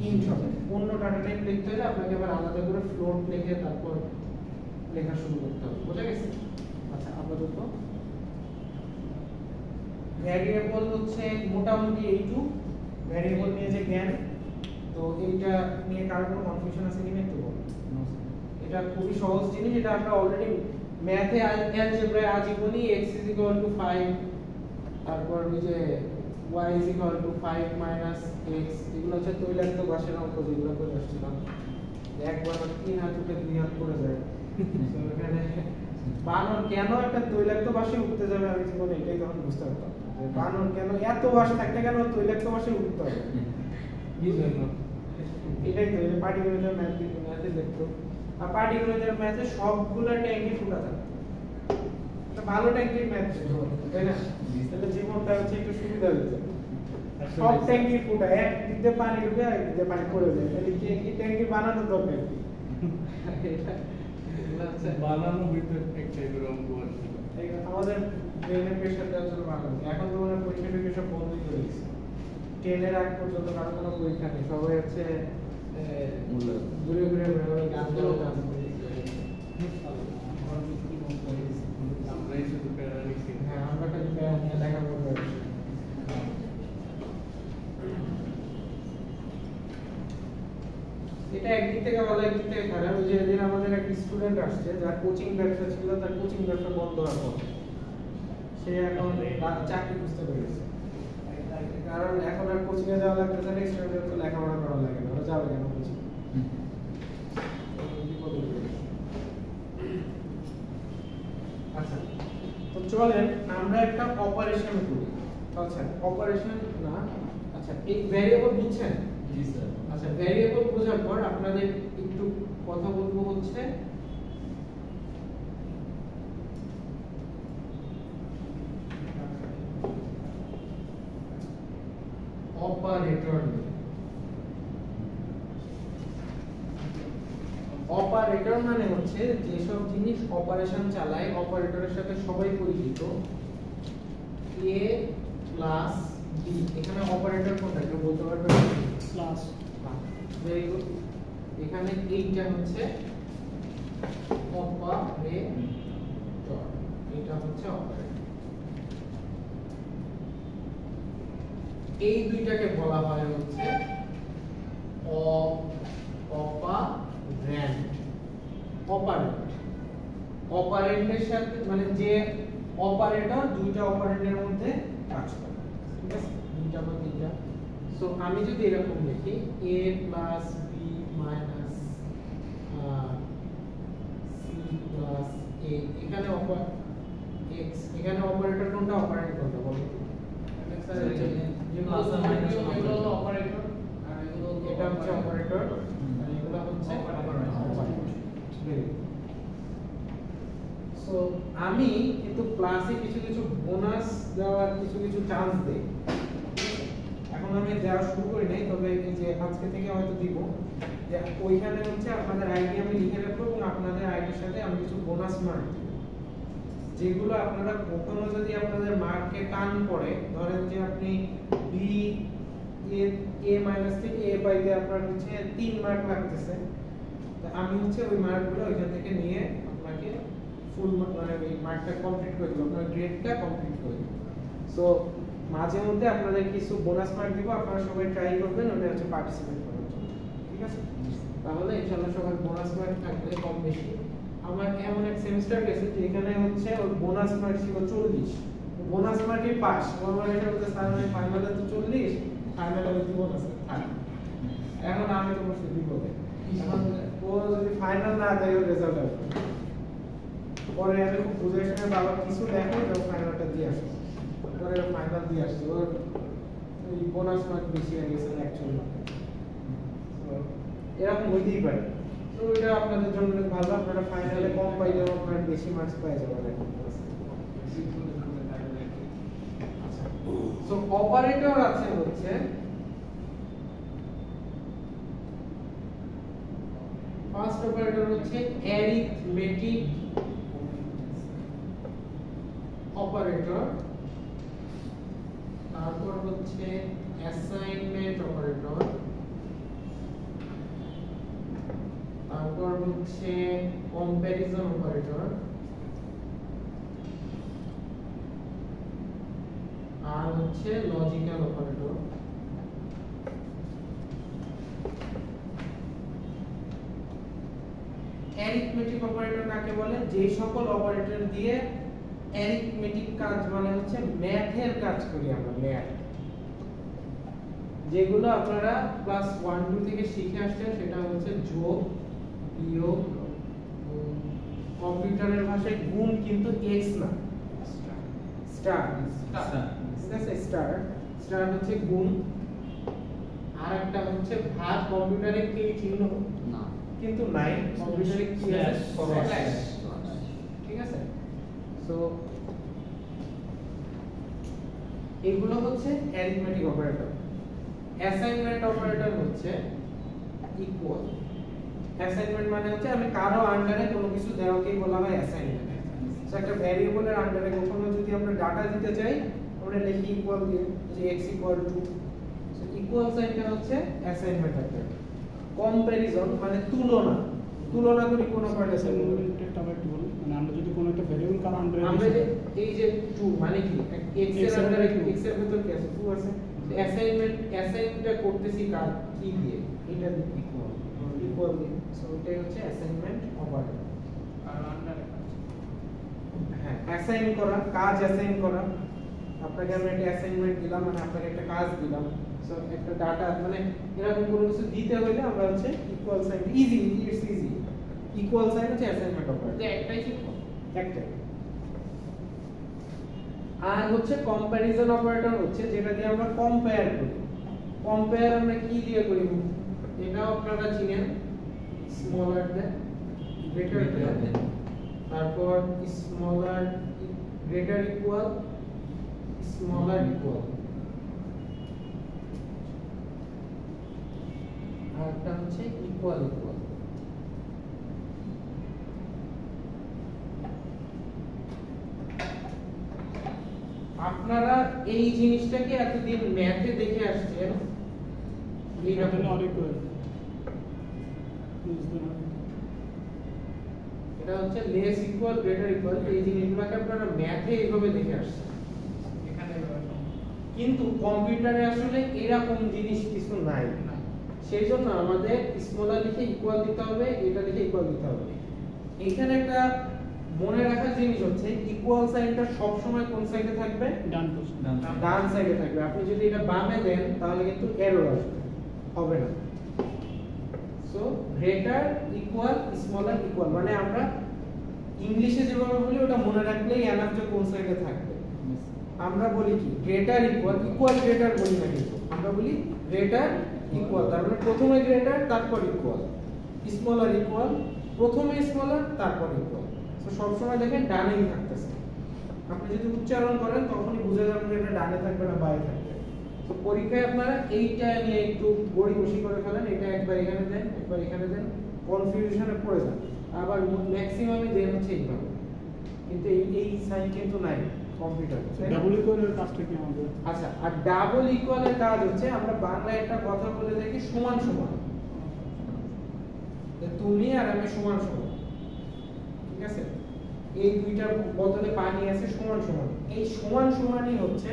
ইন্ট হবে অন্য ডাটা টাইপ লিখতে হলে আপনাকে আবার আলাদা করে ফ্লোট লিখে তারপর লেখা শুরু করতে হবে বুঝা গেছে আচ্ছা আপাতত ভ্যারিয়েবল হচ্ছে মোটামুটি এইটুকু ভ্যারিয়েবল নিয়ে যে জ্ঞান তো এইটা নিয়ে কারো কোনো কনফিউশন আছে কিনা একটু বলুন এটা খুবই সহজ জিনিস এটা আমরা অলরেডি ম্যাথে অ্যালজেব্রায় আজীবনী x = 5 তারপর ওই যে y = 5 - x এগুলো হচ্ছে তৈলাক্ত বাসের অঙ্ক যেগুলো করে আসছিলাম একবার 3 হাত উঠে 2 হাত পড়ে যায় তো এখানে বানর কেন একটা তৈলাক্ত বাসে উঠতে যাবে আমি জীবনে এটাই তখন বুঝতে পারতাম যে বানর কেন এত বাসে থাকতে কেন তৈলাক্ত বাসে উঠতে হবে কি জন্য এটাই তো এই পার্টিকুলার ম্যাথে দেখতো আর পার্টিকুলার ম্যাথে সবগুলো ট্যাঙ্কি ফুটা থাকে এটা ভালো ট্যাঙ্কির ম্যাথ ছিল তাই না তাহলে জীবনটা হচ্ছে একটু সুবিধা হতো সব ট্যাঙ্কি ফুটা এক দিক দিয়ে পানি ঢুকে আর দিক দিয়ে পানি পড়ে যায় তাহলে কি ট্যাঙ্কি বানানোর দরকার কি বানানো হইতো এক টাইপের অঙ্ক আছে আমাদের ব্রেনের প্রেশারটা আসলে বানানো এখন তো মনে হয় পরীক্ষা টরীক্ষা সব বন্ধই করে দিচ্ছে 10 এর আগ পর্যন্ত কারো কোনো পরীক্ষা নেই সবাই হচ্ছে ঘুরে ঘুরে গান গাওয়া আমরাই শুধু প্যারা লিখছি হ্যাঁ আমরা খালি প্যারা নিয়ে দেখা করবো এটা একদিক থেকে ভালো একদিক থেকে খারাপ ওই যে এদিন আমাদের এক স্টুডেন্ট আসছে যার কোচিং ব্যবসা ছিল তার কোচিং ব্যবসা বন্ধ রাখা সে এখন চাকরি খুঁজতে পেরেছে কারণ এখন আর কোচিং এ যাওয়া লাগতেছে না স্টুডেন্ট তো লেখাপড়া করা লাগে না ওরা যাবে কেন কোচিং আচ্ছা তো চলেন আমরা একটা অপারেশন করি আচ্ছা অপারেশন না আচ্ছা এই ভ্যারিয়েবল বুঝছেন জি স্যার আচ্ছা ভ্যারিয়েবল বোঝার পর আপনাদের একটু কথা বলবো হচ্ছে অপারেটর অপারেটর মানে হচ্ছে যেসব জিনিস অপারেশন চালায় অপারেটরের সাথে সবাই পরিচিত a প্লাস b এখানে অপারেটর কোনটা কেউ বলতে পারবে প্লাস ভেরি গুড এখানে এইটা হচ্ছে অপারেটর এটা হচ্ছে অপারেটর এই দুইটাকে বলা হয় হচ্ছে অপারেন্ড অপারেন্ডের সাথে মানে যে অপারেটর দুইটা অপারেন্ডের মধ্যে কাজ করে ঠিক আছে দুইটা বা তিনটা সো আমি যদি এরকম লিখি a plus b minus c plus a এখানে x এখানে অপারেটর কোনটা অপারেন্ড কোনটা বলো প্লাস আর মাইনাস এগুলো হলো অপারেটর আর এগুলো এটা হচ্ছে অপারেটর আর এগুলো হচ্ছে অপারেটর সো আমি কিন্তু ক্লাসে কিছু কিছু বোনাস দেওয়ার কিছু কিছু চান্স দেই এখন আমি দেওয়া শুরু করি নাই তবে এই যে আজকে থেকে হয়তো দিব যে ওইখানে হচ্ছে আপনাদের আইডি আমি লিখে রাখবো এবং আপনাদের আইডির সাথে আমি কিছু বোনাস মার্ক দিব যেগুলো আপনারা কখনো যদি আপনাদের মার্কে টান পড়ে ধরেন যে আপনি বি এ মাইনাস থেকে এ পাইতে আপনার হচ্ছে 3 মার্ক লাগতেছে আমি হচ্ছে ওই মার্কগুলো ওইখান থেকে নিয়ে আপনাকে ফুল মানে ওই মার্কটা কমপ্লিট করে দেব আপনার গ্রেডটা কমপ্লিট করে দেব সো মাঝে মধ্যে আপনাদের কিছু বোনাস মার্ক দিব আপনারা সবাই ট্রাই করবেন ওটা হচ্ছে পার্টিসিপেট করার জন্য ঠিক আছে তাহলে ইনশাআল্লাহ সবার বোনাস মার্ক থাকলে কম বেশি আমার এমন এক সেমিস্টার গেছে যেখানে হচ্ছে ওর বোনাস মার্ক ছিল 40 বোনাস মার্কে পাস আমার এটা হচ্ছে সামনে ফাইনালে তো 40 ফাইনালে হচ্ছে বোনাস এখন আমি তো বসে দিব এখন ও যদি ফাইনাল না দেয় ওর রেজাল্ট আসবে পরে আমি খুব বুঝে শুনে বাবা কিছু দেখো তো ফাইনালটা দিয়ে আসো পরে ফাইনাল দিয়ে আসছে ওর ওই বোনাস মার্ক বেশি হয়ে গেছে অ্যাকচুয়ালি তো এরকম হইতেই পারে তো এটা আপনাদের জন্য ভালো আপনারা ফাইনালে কম পাইলে আপনারা বেশি মার্কস পাই যাবেন আচ্ছা সো অপারেটর আছে হচ্ছে ফার্স্ট অপারেটর হচ্ছে অ্যারিথমেটিক অপারেটর তারপর হচ্ছে অ্যাসাইনমেন্ট অপারেটর, তারপর হচ্ছে কম্প্যারিজন অপারেটর, আর হচ্ছে লজিক্যাল অপারেটর। অ্যারিথমেটিক অপারেটর কাকে বলে? যে সকল অপারেটর দিয়ে অ্যারিথমেটিক কাজ মানে হচ্ছে ম্যাথের কাজ করি আমরা, ম্যাথ যেগুলো আপনারা ক্লাস 1 2 থেকে শিখে আসছেন, সেটা হচ্ছে যোগ, বিয়োগ, কম্পিউটারের ভাষায় গুণ কিন্তু x না, স্টার, ঠিক আছে? স্টার, স্টার হচ্ছে গুণ, আর একটা হচ্ছে ভাগ। কম্পিউটারে কি চিহ্ন না কিন্তু নাই, কম্পিউটারে কি আছে? Slash। ঠিক আছে? সো এগুলো হচ্ছে অ্যারিথমেটিক অপারেটর। অ্যাসাইনমেন্ট অপারেটর হচ্ছে ইকুয়াল। অ্যাসাইনমেন্ট মানে হচ্ছে আমি কারো আন্ডারে কোনো কিছু দেওয়াকেই বলা হয় অ্যাসাইনমেন্ট। সো একটা ভ্যারিয়েবলের আন্ডারে কখনো যদি আমরা ডাটা দিতে চাই, আমরা লিখি ইকুয়াল দিয়ে, যে x equal to, so equal সাইনটা হচ্ছে অ্যাসাইনমেন্ট অপারেটর। কম্প্যারিজন মানে তুলনা, তুলনা করি কোন অপারেটর। অ্যাসাইনমেন্টটা আবার একটু বলুন, মানে আমরা যদি কোনো একটা ভ্যারিয়েবল কারো আন্ডারে আমরা যে এই যে 2 মানে কি, x এর আন্ডারে x এর ভিতর কি আছে? 2 আছে। অ্যাসাইনমেন্টটা করতেছি কার কি দিয়ে? এটা দিয়ে, ইকুয়াল দিয়ে। সো এটাই হচ্ছে অ্যাসাইনমেন্ট অপারেটর। আর আন্ডারে হ্যাঁ, অ্যাসাইন করা, কাজ অ্যাসাইন করা। আপনাকে আমি একটা অ্যাসাইনমেন্ট দিলাম, মানে আপনাকে একটা কাজ দিলাম, সো একটা ডাটা মানে এরকম কোনো কিছু দিতে হলে আমরা হচ্ছে equal sign, easy, it's easy. Equal sign হচ্ছে অ্যাসাইনমেন্ট অপারেটর, একটাই শিখবো। একটা। আর হচ্ছে কম্প্যারিজন অপারেটর হচ্ছে যেটা দিয়ে আমরা কম্পেয়ার করি। কম্পেয়ার আমরা কি দিয়ে করি? এটাও আপনারা চিনেন, স্মলার দেন, গ্রেটার দেন, তারপর smaller, greater equal, smaller equal, আর একটা হচ্ছে ইকুয়াল ইকুয়াল। আপনারা এই জিনিসটাকে এতদিন ম্যাথে দেখে আসছেন, এখানে অনেক এটা হচ্ছে লেস ইকুয়াল, গ্রেটার ইকুয়াল, এই জিনিসগুলোকে আপনারা ম্যাথে এইভাবে দেখে আসছেন। এখানে কিন্তু কম্পিউটারে আসলে এরকম জিনিস কিছু নাই, সেই জন্য আমাদের স্মলার লিখে ইকুয়াল দিতে হবে, এটা লিখে ইকুয়াল দিতে হবে। এখানে একটা মনে রাখার জিনিস হচ্ছে ইকুয়াল সাইনটা সব সময় কোন সাইডে থাকবে? ডান পাশে। ডান সাইডে থাকবে। আপনি যদি এটা বামে দেন তাহলে কিন্তু এরর আসবে, হবে না। So greater equal, smaller equal, মানে আমরা ইংলিশে যেভাবে বলি ওটা মনে রাখলেই এনাফ যে কোন সাইডে থাকবে। আমরা বলি কি গ্রেটার ইকুয়াল, ইকুয়াল গ্রেটার বলি না, কিন্তু আমরা বলি গ্রেটার ইকুয়াল, তার মানে প্রথমে গ্রেটার তারপর ইকুয়াল, স্মলার ইকুয়াল, প্রথমে স্মলার তারপর ইকুয়াল। তো সব সময় দেখেন ডানেই থাকতেছে। আপনি যদি উচ্চারণ করেন তখনই বুঝে যাবেন যে এটা ডানে থাকবে না বামে থাকবে। তো পরীক্ষায় আপনারা এইটা নিয়ে একটু গড়িমসি করে ফেলেন, এটা একবার এখানে দেন, একবার এখানে দেন, কনফিউশনে পড়ে যান। আবার ম্যাক্সিমামই দেন হচ্ছে এইভাবে, কিন্তু এই সাইন কিন্তু নাই কম্পিউটারে। ডাবল ইকুয়ালের কাজটা কি আমাদের? আচ্ছা, আর ডাবল ইকুয়ালের কাজ হচ্ছে আমরা বাংলায় একটা কথা বলে দেখি সমান সমান, তুমি আর আমি সমান সমান, ঠিক আছে? এই দুইটার বদলে পানি আছে, সমান সমান। এই সমান সমানই হচ্ছে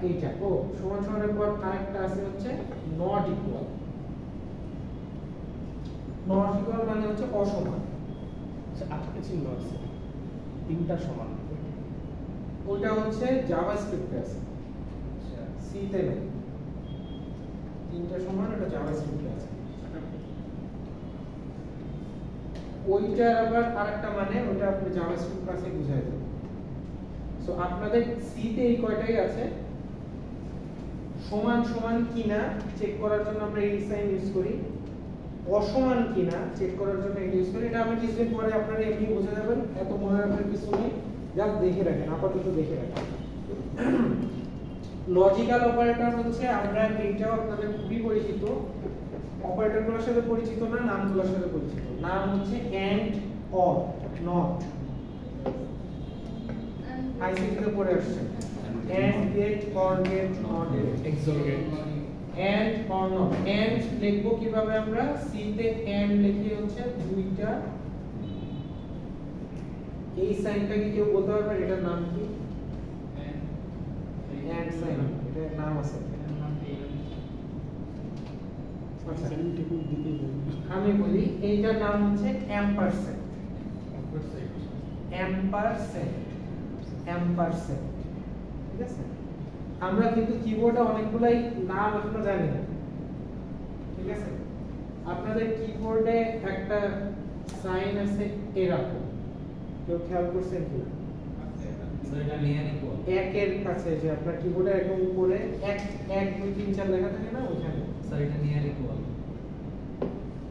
এইটা। ও সমান সমানের পর আরেকটা আছে হচ্ছে নট ইকুয়াল। নট ইকুয়াল মানে হচ্ছে অসমান। আচ্ছা, আটটা চিহ্ন আছে, তিনটা সমান। ওটা হচ্ছে জাভাস্ক্রিপ্টে আছে, সি তে নেই। তিনটা সমান, ওটা জাভাস্ক্রিপ্টে আছে। ওইটার আবার আরেকটা মানে ওটা আপনি জাভাস্ক্রিপ্ট ক্লাসে বুঝাই দেবেন। সো আপনাদের সি তে এই কয়টাই আছে। সমান সমান কিনা চেক করার জন্য আমরা এই সাইন ইউজ করি, অসমান কিনা চেক করার জন্য এটা ইউজ করি। এটা আমি কিছুদিন পরে আপনারা এমনি বুঝে যাবেন, এত মনে রাখার কিছু নেই, জাস্ট দেখে রাখেন, আপাতত দেখে রাখেন। লজিক্যাল অপারেটর হচ্ছে, আমরা এইটাও আপনাদের খুবই পরিচিত, অপারেটরগুলোর সাথে পরিচিত না, নামগুলোর সাথে পরিচিত। নাম হচ্ছে এন্ড, অর, নট, আইসিটি তে পড়ে আসছে। and get or get not get exorgate and or not and লিখবো কিভাবে আমরা সি তে and লিখি হচ্ছে দুইটা এই সাইনটা কি কেউ বলতে পারবে এটার নাম কি and সাইন এটার নাম আছে আচ্ছা আমি বলি এইটার নাম হচ্ছে ampersand ঠিক আছে আমরা কিন্তু কিবোর্ডে অনেকগুলাই নাম এখনো জানি না ঠিক আছে আপনাদের কিবোর্ডে একটা সাইন আছে এরকম কেউ খেয়াল করছেন কি So এটা near equal. একের কাছে যে আপনার কিবোর্ডে একদম উপরে 1 1 2 3 4 লেখা থাকে না ওখানে So এটা near equal.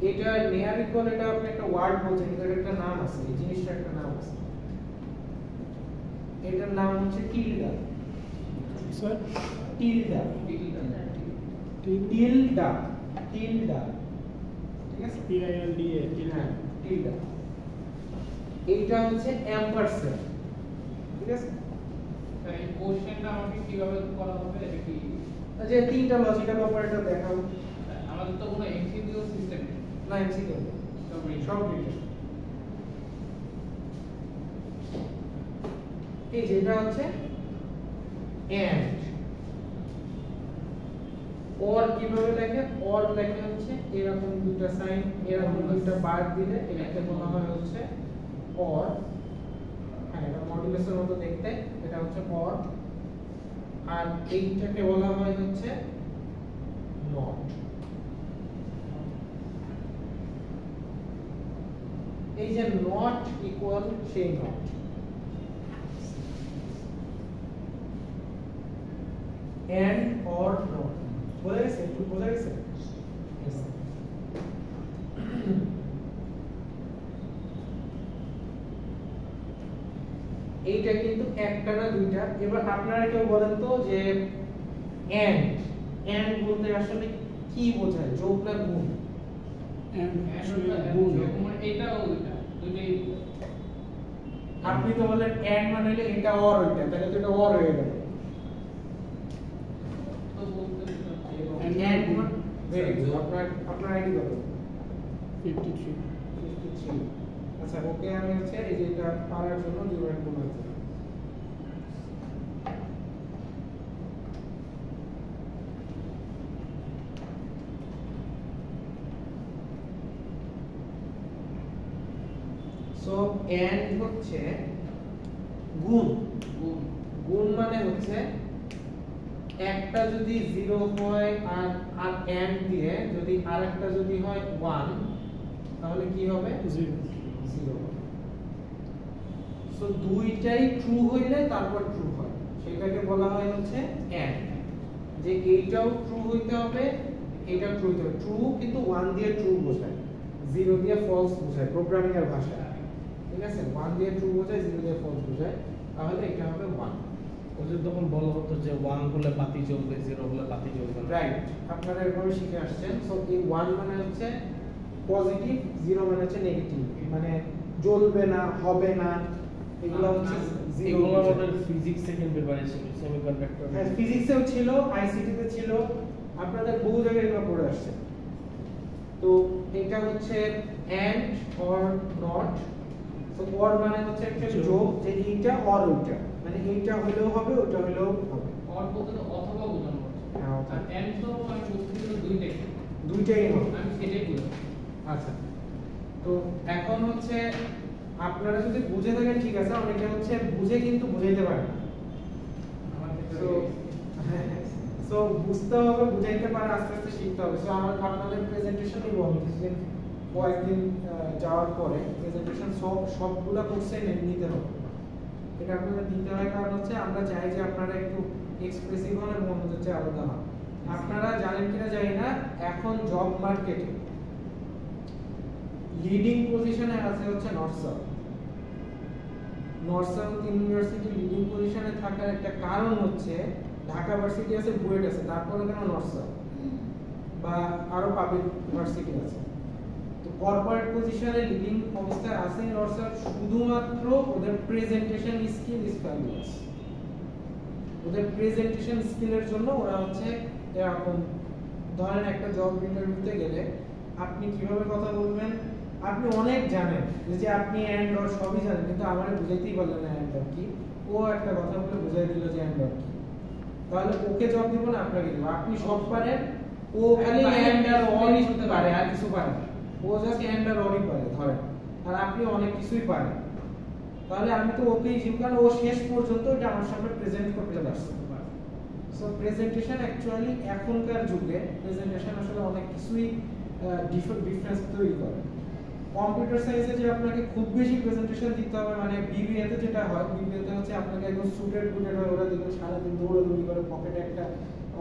এটা নিয়ার ইকুয়াল এটা আপনি একটা ওয়ার্ড বলছেন এটার একটা নাম আছে এই জিনিসটার একটা নাম আছে এটার নাম হচ্ছে Tilda sir Tilda Tilda Tilda ঠিক আছে TILDA হ্যাঁ টিলডা এইটা হচ্ছে অ্যাম্পারস্যান্ড ঠিক আছে এই কোশ্চেনটা আমাকে কিভাবে করা হবে এটা কি যে তিনটা লজিক্যাল অপারেটর দেখাও আমাদের তো কোনো এমসিকিউ সিস্টেম নেই না এমসিকিউ সব রিটেন এই যেটা হচ্ছে এন্ড or কিভাবে লেখে or লেখা হচ্ছে এরকম দুটো সাইন এরকম দুটো বার দিলে এটাকে বলা হয় হচ্ছে or হ্যাঁ এটা মডুলাসের মতো দেখতে এটা হচ্ছে or আর এইটাকে বলা হয় হচ্ছে not এই যে not ইকুয়াল সেই not and or not বোঝা গেছে একটু বোঝা গেছে এইটা কিন্তু একটা না দুইটা এবার আপনারা কেউ বলেন তো যে and বলতে আসলে কি বোঝায় যোগ না গুণ এইটাও দুইটা দুইটাই আপনি তো বললেন and মানে হলে এটা or ওইটা তাহলে তো এটা or হয়ে গেল তো বলতে and ভেরি গুড আপনার আইডি কত 53 53 আচ্ছা ওকে আমি হচ্ছে এই যে এটা পারার জন্য ডিভাইড করে দিচ্ছি সো and হচ্ছে গুণ গুণ মানে হচ্ছে একটা যদি 0 হয় আর and দিয়ে যদি আরেকটা যদি হয় 1 তাহলে কি হবে 0 সো দুইটাই ট্রু হইলে তারপর ট্রু হয় সেটাকে বলা হয় হচ্ছে and যে এইটাও ট্রু হইতে হবে এটা ট্রু হইতে হবে ট্রু কিন্তু 1 দিয়ে ট্রু বোঝায় 0 দিয়ে ফলস বোঝায় প্রোগ্রামিং এর ভাষায় ঠিক আছে 1 দিয়ে ট্রু বোঝায় 0 দিয়ে ফলস বোঝায় তাহলে এটা হবে 1 ওদের তখন বলা হতো যে 1 হলে বাতি জ্বলবে 0 হলে বাতি জ্বলবে না রাইট আপনারা এভাবে শিখে আসছেন সো এই 1 মানে হচ্ছে পজিটিভ 0 মানে হচ্ছে নেগেটিভ মানে জ্বলবে না হবে না এগুলো হচ্ছে এগুলো জিরো আমাদের ফিজিক্স সেকেন্ড পেপারে ছিল সেমিকন্ডাক্টর হ্যাঁ ফিজিক্সেও ছিল আইসিটি তে ছিল আপনাদের বহু জায়গায় এগুলো পড়ে আসছে তো এটা হচ্ছে and or not so or মানে হচ্ছে অ্যাকচুয়ালি যোগ যে এইটা or ওইটা মানে এইটা হলেও হবে ওটা হলেও হবে অর বলতে তো অথবা বোঝানো হচ্ছে হ্যাঁ, অথবা। আর এন্ড তো আমি বলছি তো দুইটাই দুইটাই হবে আমি সেটাই বলছি আচ্ছা তো এখন হচ্ছে আপনারা যদি বুঝে থাকেন ঠিক আছে অনেকে হচ্ছে বুঝে কিন্তু বুঝাইতে পারে না আমার সো সো বুঝতে হবে বুঝাইতে পারে আস্তে আস্তে শিখতে হবে সো আমার আপনাদের প্রেজেন্টেশন নিব আমি কিছুদিন কয়েকদিন যাওয়ার পরে প্রেজেন্টেশন সবগুলা কোর্সে নিতে হবে এটা আপনাদের দিতে হয় কারণ হচ্ছে আমরা চাই যে আপনারা একটু এক্সপ্রেসিভ হন এবং অন্যদের চেয়ে আলাদা হন আপনারা জানেন কিনা জানি না এখন জব মার্কেটে লিডিং পজিশনে আছে হচ্ছে নর্থ সাউথ ইউনিভার্সিটি লিডিং পজিশনে থাকার একটা কারণ হচ্ছে ঢাকা ভার্সিটি আছে বুয়েট আছে তারপরে কেন নর্থ সাউথ বা আরো পাবলিক ইউনিভার্সিটি আছে তো কর্পোরেট পজিশনে লিডিং অবস্থায় আছে নর্থ সাউথ শুধুমাত্র ওদের প্রেজেন্টেশন স্কিল ইজ ফ্যাবুলাস ওদের প্রেজেন্টেশন স্কিলের জন্য ওরা হচ্ছে এরকম, ধরেন একটা জব ইন্টারভিউতে গেলে আপনি কিভাবে কথা বলবেন, আপনি অনেক জানেন যে আপনি অ্যান্ড অর সবই জানেন, কিন্তু আমার বুঝাইতেই পারলেন না অ্যান্ড অর কি, ও একটা কথা বলে বুঝাই দিল যে অ্যান্ড অর কি, তাহলে ওকে জব দিব না আপনাকে দিব? আপনি সব পারেন, ও খালি অ্যান্ড আর অরই শুনতে পারে, আর কিছু পারে না। ও জাস্ট অ্যান্ড আর অরই পারে ধরেন, আর আপনি অনেক কিছুই পারেন, তাহলে আমি তো ওকেই দিব, কারণ ও শেষ পর্যন্ত এটা আমার সামনে প্রেজেন্ট করতে পারছে। সো প্রেজেন্টেশন অ্যাকচুয়ালি এখনকার যুগে প্রেজেন্টেশন আসলে অনেক কিছুই ডিফারেন্স তৈরি করে। কম্পিউটার সায়েন্সে যে আপনাকে খুব বেশি প্রেজেন্টেশন দিতে হবে, মানে বিবিএতে যেটা হয়, বিবিএতে হচ্ছে আপনাকে একদম সুটেড বুটেড হয়, ওরা দেখবেন সারাদিন দৌড়াদৌড়ি করে, পকেটে একটা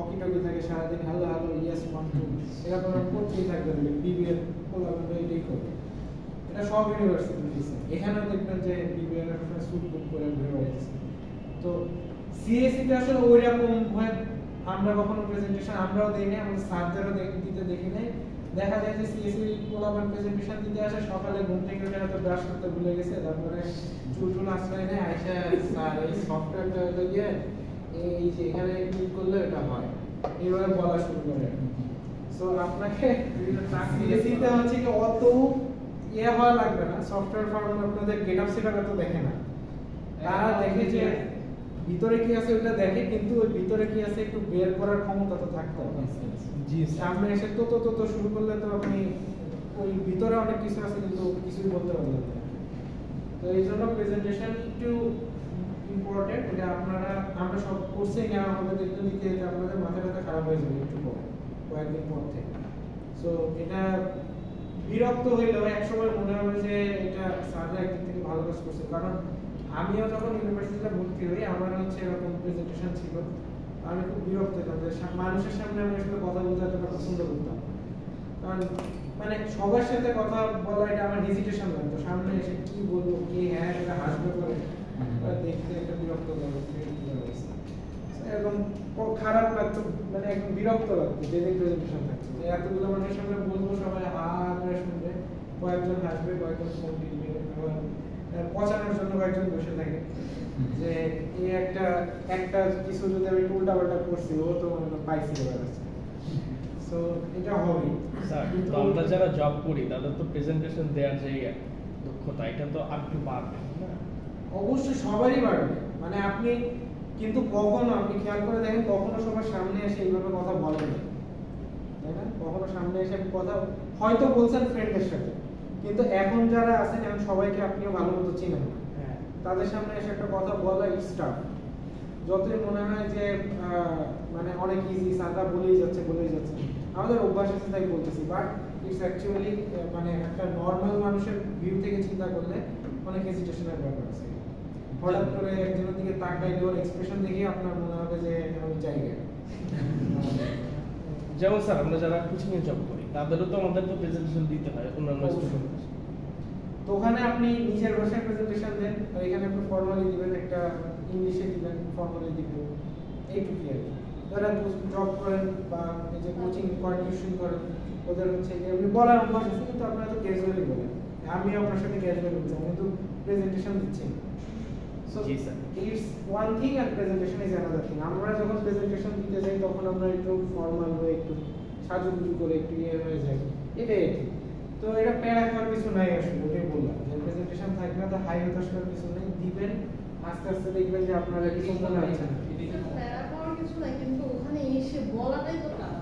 অকিটকি থাকে, সারাদিন হ্যালো হ্যালো ইয়েস 1 2 এরকম করতেই থাকবে, বিবিএ কোলাবরেট এটাই করবে। এটা সব ইউনিভার্সিটি দিচ্ছে, এখানেও দেখবেন যে বিবিএ এর একটা সুট বুট করে ঘুরে বেড়াচ্ছে। তো সিএসসি তে আসলে ওই রকম হয়, আমরা কখনো প্রেজেন্টেশন আমরাও দেই না, আমাদের স্যারদেরও দিতে দেখি নাই। দেখা যায় যে সিএসসি কোলাবরেট প্রেজেন্টেশন দিতে আসে, সকালে ঘুম থেকে উঠে হয়তো ব্রাশ করতে ভুলে গেছে, তারপরে চুল আশ্রয় নেয়, আয়সা স্যার এই সফটওয়্যারটা হলো গিয়ে এই যে এখানে ক্লিক করলে এটা হয়, এইভাবে বলা শুরু করে। সো আপনাকে সিএসসি তে হচ্ছে কি অত ইয়ে হওয়া লাগবে না, সফটওয়্যার ফার্ম আপনাদের গেটআপ সেটআপ এত দেখে না, তারা দেখে যে ভিতরে কি আছে ওটা দেখে, কিন্তু ওই ভিতরে কি আছে একটু বের করার ক্ষমতা তো থাকতে হবে। জি সামনে এসে তো শুরু করলে তো আপনি ওই ভিতরে অনেক কিছু আছে কিন্তু কিছুই বলতে পারবেন না। তো এই জন্য প্রেজেন্টেশন একটু ইম্পর্টেন্ট, এটা আমরা সব কোর্সে নেওয়া হবে, দেখতে নিতে আপনাদের মাথা ব্যথা খারাপ হয়ে যাবে একটু পরে, কয়েকদিন পর থেকে। সো এটা বিরক্ত হইলেও একসময় মনে হবে যে এটা স্যাররা একদিক থেকে ভালো কাজ করছে, কারণ আমিও যখন ইউনিভার্সিটিতে ভর্তি হই আমার হচ্ছে এরকম প্রেজেন্টেশন ছিল, আমি খুব বিরক্ত হতাম যে মানুষের সামনে আমি আসলে কথা বলতে এতটা পছন্দ করতাম, কারণ মানে সবার সাথে কথা বলা এটা আমার হেজিটেশন লাগতো, সামনে এসে কি বলবো, কে হ্যাঁ এটা হাসবে করে, দেখতে একটা বিরক্ত লাগতো, এরকম খারাপ লাগতো, মানে একদম বিরক্ত লাগতো যেদিন প্রেজেন্টেশন থাকতো, এতগুলো মানুষের সামনে বলবো, সবাই হা করে শুনবে, কয়েকজন হাসবে, কয়েকজন ফোন দিবে, পচানোর জন্য কয়েকজন বসে থাকে যে এই একটা কিছু যদি আমি উল্টা পাল্টা করছি, ও তো পাইছি বেড়াচ্ছে। সো এটা হবে স্যার, তো আমরা যারা জব করি তাদের তো প্রেজেন্টেশন দেওয়ার যে দক্ষতা এটা তো আর একটু বাড়বে না? অবশ্যই সবারই বাড়বে, মানে আপনি কিন্তু কখনো আপনি খেয়াল করে দেখেন, কখনো সবার সামনে এসে এইভাবে কথা বলেন না, তাই না? কখনো সামনে এসে কথা হয়তো বলছেন ফ্রেন্ডের সাথে, কিন্তু এখন যারা আছেন এখন সবাইকে আপনিও ভালো মতো চিনেন না, তাদের সামনে এসে একটা কথা বলা ইটস টাফ। যতই মনে হয় যে মানে অনেক ইজি, সাদা বলেই যাচ্ছে, আমাদের অভ্যাস আছে তাই বলতেছি, বাট ইটস অ্যাকচুয়ালি মানে একটা নর্মাল মানুষের ভিউ থেকে চিন্তা করলে অনেক হেজিটেশনের ব্যাপার আছে। হঠাৎ করে একজনের দিকে তাকাইলে ওর এক্সপ্রেশন দেখে আপনার মনে হবে যে আমি জায়গা। যেমন স্যার আমরা যারা কোচিং এ জব করি তাদেরও তো আমাদের তো প্রেজেন্টেশন দিতে হয় অন্যান্য স্টুডেন্ট, তো ওখানে আপনি নিজের ভাষায় প্রেজেন্টেশন দেন, আর এখানে আপনি ফর্মালি দিবেন, একটা ইংলিশে দিবেন, ফর্মালি দিবেন, এইটুকুই আর কি। যারা জব করেন বা এই যে কোচিং করেন, টিউশন করেন, ওদের হচ্ছে এমনি বলার অভ্যাস আছে, কিন্তু আপনারা তো ক্যাজুয়ালি বলেন, আমি আপনার সাথে ক্যাজুয়ালি বলছি, আমি কিন্তু প্রেজেন্টেশন দিচ্ছি। সো ইটস ওয়ান থিং আর প্রেজেন্টেশন ইজ অ্যানাদার থিং। আমরা যখন প্রেজেন্টেশন দিতে যাই তখন আমরা একটু ফর্মাল হয়ে একটু সাজুগুজু করে একটু ইয়ে হয়ে যাই, এটাই ঠিক। তো এটা প্যারা করার কিছু নাই, আসলে ওটাই বললাম যে প্রেজেন্টেশন থাকবে না, তো হাই হতাশ করার কিছু নেই, দিবেন, আস্তে আস্তে দেখবেন যে আপনারা কিছু মনে হচ্ছে না। প্যারা করার কিছু নাই, কিন্তু ওখানে এসে বলাটাই তো টাফ।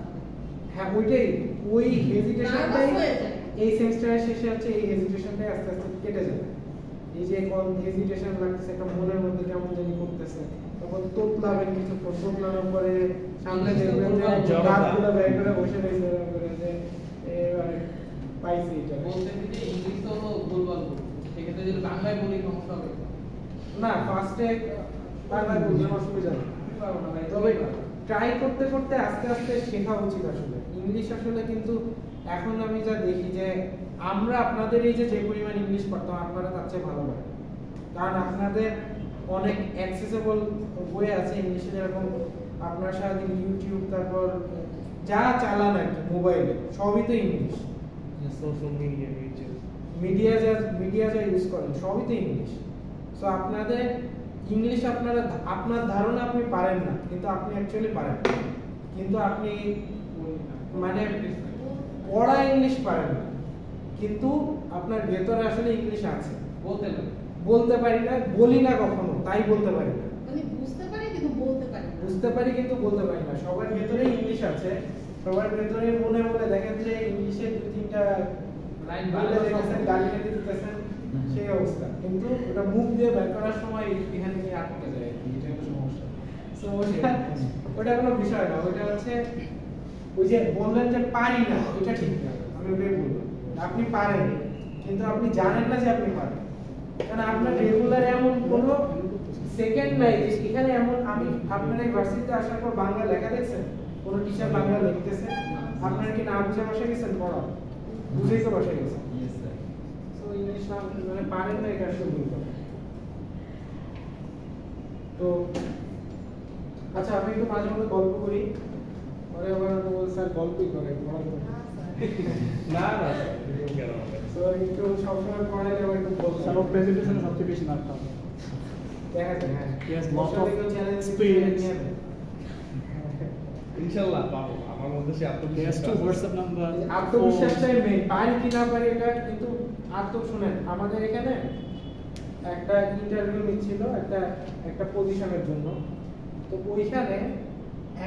হ্যাঁ ওইটাই, ওই হেজিটেশনটাই Nervous হয়ে যায়। এই সেমিস্টারের শেষে হচ্ছে এই হেজিটেশনটাই আস্তে আস্তে কেটে যাবে। এই যে কোন হেজিটেশন লাগতেছে, একটা মনের মধ্যে কেমন জানি করতেছে, তখন তোতলাবেন কিছু, তোতলানোর পরে সামনে দেখবেন যে দাঁতগুলো বের করে বসে রয়েছে করে যে এবারে পাইছি এটা। বলতে দিতে ইংলিশ তো ভুলভাল বলবো, সেক্ষেত্রে যদি বাংলায় বলি সমস্যা হবে না, ফার্স্টে বাংলায় বলতে অসুবিধা নেই, তবে ট্রাই করতে করতে আস্তে আস্তে শেখা উচিত আসলে ইংলিশ। আসলে কিন্তু এখন আমি যা দেখি যে আমরা আপনাদের এই যে পরিমাণ ইংলিশ পড়তাম, আপনারা তার চেয়ে ভালো পারেন, কারণ আপনাদের অনেক অ্যাক্সেসেবল বই আছে ইংলিশে, যেরকম আপনার সারাদিন ইউটিউব, তারপর যা চালান আর কি মোবাইলে, সবই তো ইংলিশ। সোশ্যাল মিডিয়া, মিডিয়া যা ইউজ করেন সবই তো ইংলিশ। সো আপনাদের ইংলিশ আপনার ধারণা আপনি পারেন না, কিন্তু আপনি অ্যাকচুয়ালি পারেন, কিন্তু আপনি মানে পড়া ইংলিশ পারেন না, কিন্তু আপনার ভেতরে আসলে ইংলিশ আছে। বলতে পারি না, বলি না কখনো, তাই বলতে পারি না। মানে বুঝতে পারি কিন্তু বলতে পারি না। বুঝতে পারি কিন্তু বলতে পারি না। সবার ভেতরে ইংলিশ আছে, সবার ভেতরে মনে মনে দেখেন যে ইংলিশে দুই তিনটা লাইন বলে দিতেছেন, গালি দিতে দিতেছেন, সেই অবস্থা, কিন্তু ওটা মুখ দিয়ে বের করার সময় এখানে গিয়ে আটকে যায়, এটা একটা সমস্যা। সো ওটা কোনো বিষয় না, ওটা হচ্ছে ওই যে বললেন যে পারি না, এটা ঠিক না, আমি ওটাই বলবো। আপনি পারেন, কিন্তু আপনি জানেন না যে আপনি পারেন, কারণ আপনার রেগুলার এমন কোনো সেকেন্ড নাই যে এখানে এমন আমি আপনার এই ভার্সিটিতে আসার পর বাংলা লেখা দেখছেন, কোনো টিচার বাংলা লিখতেছে, আপনার কি না বুঝে বসে গেছেন পড়া, বুঝেই তো বসে গেছেন। সো ইংলিশ না মানে পারেন না, এটা আসলে ভুল কথা। তো আচ্ছা, আমি একটু মাঝে মধ্যে গল্প করি, পরে আবার বল স্যার গল্পই করে পড়া করে না না কেন হবে? সো একটু সবসময় পড়াইলে আবার একটু বলতে স্যার প্রেজেন্টেশনে সবচেয়ে বেশি মার্ক পাবে। দেখা যায়। হ্যাঁ, Yes, lot of challenge experience. ইনশাআল্লাহ পাবো, আমার মধ্যে সে Yes, আত্মবিশ্বাস to আছে। WhatsApp number. আত্মবিশ্বাসটাই মেইন, পারি কি না পারি এটা কিন্তু শুনেন, আমাদের এখানে একটা ইন্টারভিউ নিচ্ছিল একটা পজিশনের জন্য। তো ওইখানে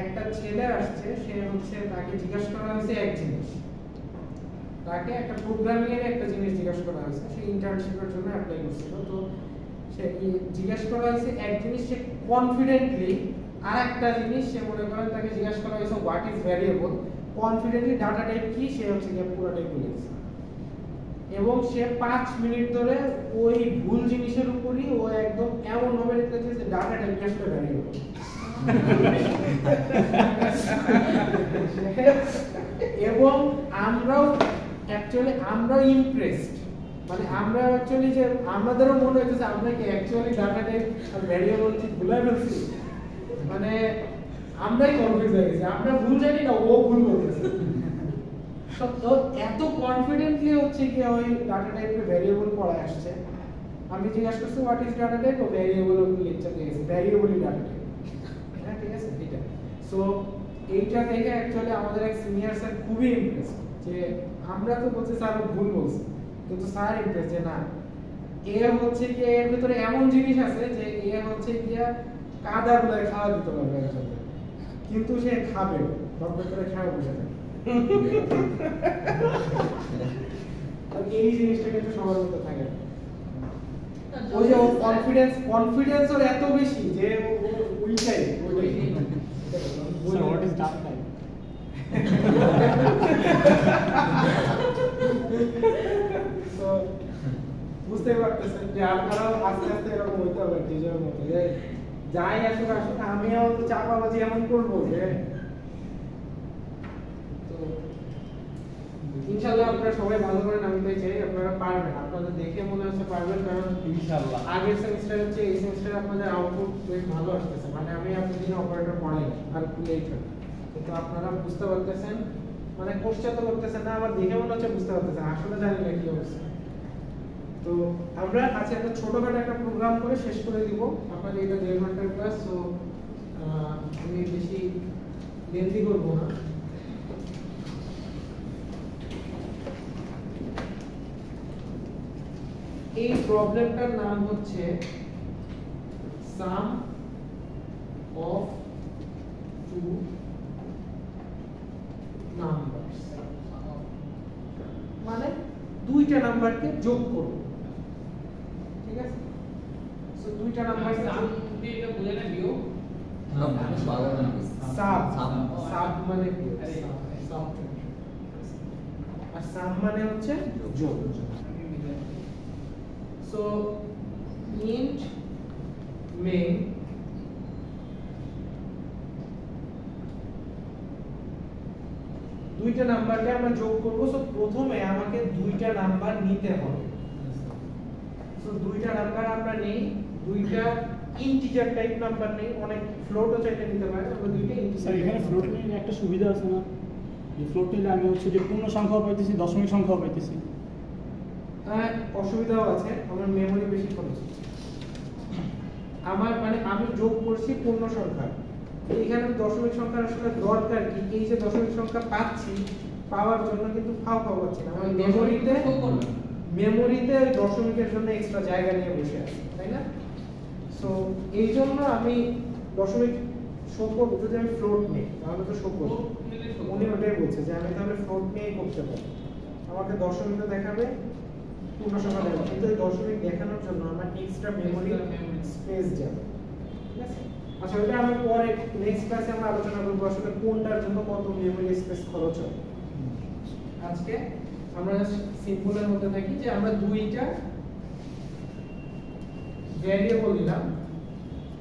একটা ছেলে আসছে, সে হচ্ছে তাকে জিজ্ঞাসা করা হয়েছে এক জিনিস, তাকে একটা প্রোগ্রামিং এর একটা জিনিস জিজ্ঞাসা করা হয়েছে, সে ইন্টার্নশিপের জন্য অ্যাপ্লাই করছিল। তো সে জিজ্ঞাসা করা হয়েছে এক জিনিস, সে কনফিডেন্টলি আর একটা জিনিস সে মনে করেন তাকে জিজ্ঞাসা করা হয়েছে what is variable, confidently data type কি সে হচ্ছে পুরোটাই বলে দিয়েছে, এবং সে 5 মিনিট ধরে ওই ভুল জিনিসের উপরই ও একদম এমন ভাবে লিখেছে যে ডাটা টাইপ আসলে ভ্যারিয়েবল। এবং আমরাও ইমপ্রেসড, মানে আমরা অ্যাকচুয়ালি যে আমাদেরও মনে হচ্ছে যে আমরা কি অ্যাকচুয়ালি ডাটা টাইপ আর ভ্যারিয়েবল কি ভুলে ফেলছি, মানে আমরাই কনফিউজ হয়ে গেছি, আমরা ভুল জানি না, ও ভুল বলতেছে। তো এত কনফিডেন্টলি হচ্ছে কি ওই ডাটা টাইপের ভ্যারিয়েবল পড়া আসছে, আমি জিজ্ঞাসা করছি হোয়াট ইজ ডাটা টাইপ, ও ভ্যারিয়েবল লেকচার দিয়ে গেছে, ভ্যারিয়েবলই ডাটা টাইপ। হ্যাঁ, ঠিক আছে, এটা। সো এইটা দেখে অ্যাকচুয়ালি আমাদের এক সিনিয়র স্যার খুবই ইমপ্রেস, যে আমরা তো বলছি স্যার ভুল বলছি, কিন্তু স্যার ইমপ্রেস যে না, এ হচ্ছে কি এর ভিতরে এমন জিনিস আছে যে এ হচ্ছে গিয়া কাদা গুলাই খাওয়া দিতে পারবে একসাথে, কিন্তু সে খাবে, দরকার করে খাওয়া বসে থাকে। এই জিনিসটা কিন্তু সবার মধ্যে থাকে, ওই যে কনফিডেন্স ওর এত বেশি যে ওইটাই Sir, what is data type? So, বুঝতে পারতেছেন যে আপনারাও আস্তে আস্তে এরকম হইতে হবে টিচারের মতো, যে যাই আসুক আমিও তো চাপাবাজি এমন করবো যে। তো ইনশাআল্লাহ আপনারা সবাই ভালো করেন, আমি তাই চাই আপনারা পারবেন, আপনাদের দেখে মনে হচ্ছে পারবেন, কারণ ইনশাআল্লাহ আগের সেমিস্টারের চেয়ে এই সেমিস্টারে আপনাদের আউটপুট বেশ ভালো আসতেছে, মানে আমি এতদিন অপারেটর পড়াই আর ক্রিয়েটর, কিন্তু আপনারা বুঝতে পারতেছেন, মানে কোশ্চেন তো করতেছেন না, আমার দেখে মনে হচ্ছে বুঝতে পারতেছেন, আসলে জানি না কি অবস্থা। তো আমরা আজকে একটা ছোটখাটো একটা প্রোগ্রাম করে শেষ করে দিব, আপনাদের এটা 1.5 ঘন্টার ক্লাস, সো আমি বেশি লেন্থি করবো না। এই প্রবলেমটার নাম হচ্ছে সাম অফ টু নাম্বারস, মানে দুইটা নাম্বারকে যোগ করব, ঠিক আছে? সো দুইটা নাম্বারকে এটা বলে না বিয়োগ, সাব মানে কি, সাব, আর সাম মানে হচ্ছে যোগ। So int main দুইটা নাম্বারকে আমরা যোগ করব। সো প্রথমে আমাকে দুইটা নাম্বার নিতে হবে। সো দুইটা নাম্বার আমরা নেই, দুইটা ইন্টিজার টাইপ নাম্বার নেই, অনেক ফ্লোটও চাইতে নিতে পারে, আমরা দুইটা স্যার এখানে ইন্টিজার। ফ্লোট নিলে একটা সুবিধা আছে না, এই ফ্লোট নিলে আমি হচ্ছে যে পূর্ণ সংখ্যাও পাইতেছি, দশমিক সংখ্যাও পাইতেছি। অসুবিধাও আছে, আমার মেমোরি বেশি খরচ। আমার মানে আমি যোগ করছি পূর্ণ সংখ্যা, এখানে দশমিক সংখ্যার আসলে দরকার কি, এই যে দশমিক সংখ্যা পাচ্ছি পাওয়ার জন্য কিন্তু ফাও পাচ্ছি না, আমি মেমোরিতে শো করবে মেমোরিতে দশমিকের জন্য এক্সট্রা জায়গা নিয়ে বসে আছি, তাই না? সো এই জন্য আমি দশমিক শো করবো, যদি আমি ফ্লোট নিই তাহলে তো শো করবো। উনি ওটাই বলছে যে আমি তাহলে ফ্লোট নিয়েই করতে পারি, আমাকে দশমিকটা দেখাবে পূর্ণ সংখ্যা দেখাবে, কিন্তু এই দশমিক দেখানোর জন্য আমার এক্সট্রা মেমোরি স্পেস যাবে, ঠিক আছে? আচ্ছা ওটা আমি পরে নেক্সট ক্লাসে আমরা আলোচনা করবো আসলে কোনটার জন্য কত মেমোরি স্পেস খরচ হয়। আজকে আমরা সিম্পলের মধ্যে থাকি যে আমরা দুইটা ভ্যারিয়েবল নিলাম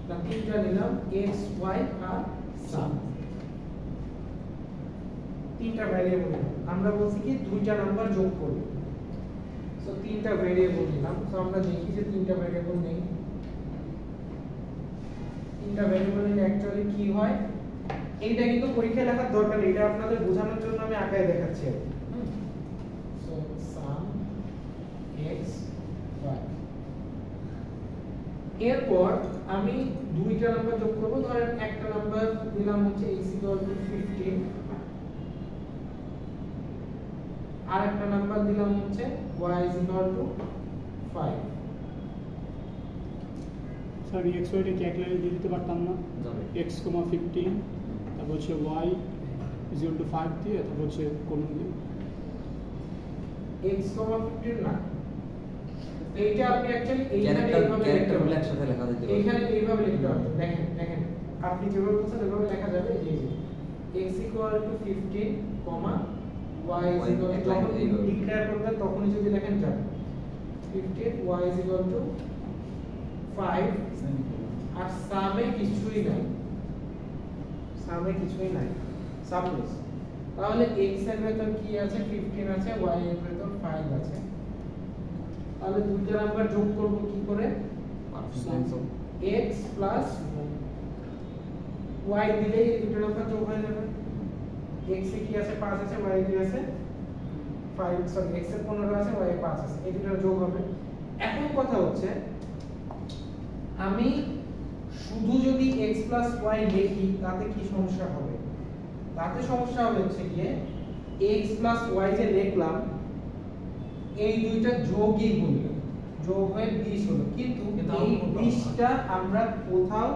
না তিনটা নিলাম x y আর সাম, তিনটা ভ্যারিয়েবল আমরা বলছি কি দুইটা নাম্বার যোগ করব। সো তিনটা ভ্যারিয়েবল নিলাম, সো আমরা দেখি যে তিনটা ভ্যারিয়েবল নেই, তিনটা ভ্যারিয়েবল নিলে অ্যাকচুয়ালি কি হয় এইটা কিন্তু পরীক্ষায় লেখার দরকার নেই, এটা আপনাদের বোঝানোর জন্য আমি আঁকায় দেখাচ্ছি। সো সাম x y, এরপর আমি দুইটা নাম্বার যোগ করব, ধরেন একটা নাম্বার দিলাম হচ্ছে x = 15, আর একটা নাম্বার দিলাম হচ্ছে y = 5। স্যার x y টা কি এক লাইনে দিয়ে দিতে পারতাম না? x, 15 তারপর হচ্ছে y = 5 দিয়ে তারপর হচ্ছে কোলন দিয়ে x, 15 না, এইটা আপনি অ্যাকচুয়ালি এইখানে এইভাবে লিখতে হবে, একসাথে লেখা যেতে পারে, এইখানে এইভাবে লিখতে হবে। দেখেন দেখেন আপনি যেভাবে বলছেন এভাবে লেখা যাবে, এই যে x = 15, y = যখন ডিক্লেয়ার করবেন তখনই যদি লেখেন যাবে 15, y = 5, আর সামে কিছুই নাই, সামে কিছুই নাই সাপোজ, তাহলে x এর ভেতর কি আছে 15 আছে, y এর ভেতর 5 আছে, তাহলে দুইটা নাম্বার যোগ করব কি করে, x প্লাস y দিলেই এই দুটো নাম্বার যোগ হয়ে যাবে। x এ কি আছে 5 আছে, y এ কি আছে 5, সরি x এ 15 আছে, y এ 5 আছে, এই দুটো যোগ হবে। এখন কথা হচ্ছে আমি শুধু যদি x প্লাস y লিখি তাতে কি সমস্যা হবে, তাতে সমস্যা হবে হচ্ছে গিয়ে x প্লাস y যে লিখলাম এই দুইটা যোগই হলো, যোগ হয়ে 20 হলো, কিন্তু এই 20টা আমরা কোথাও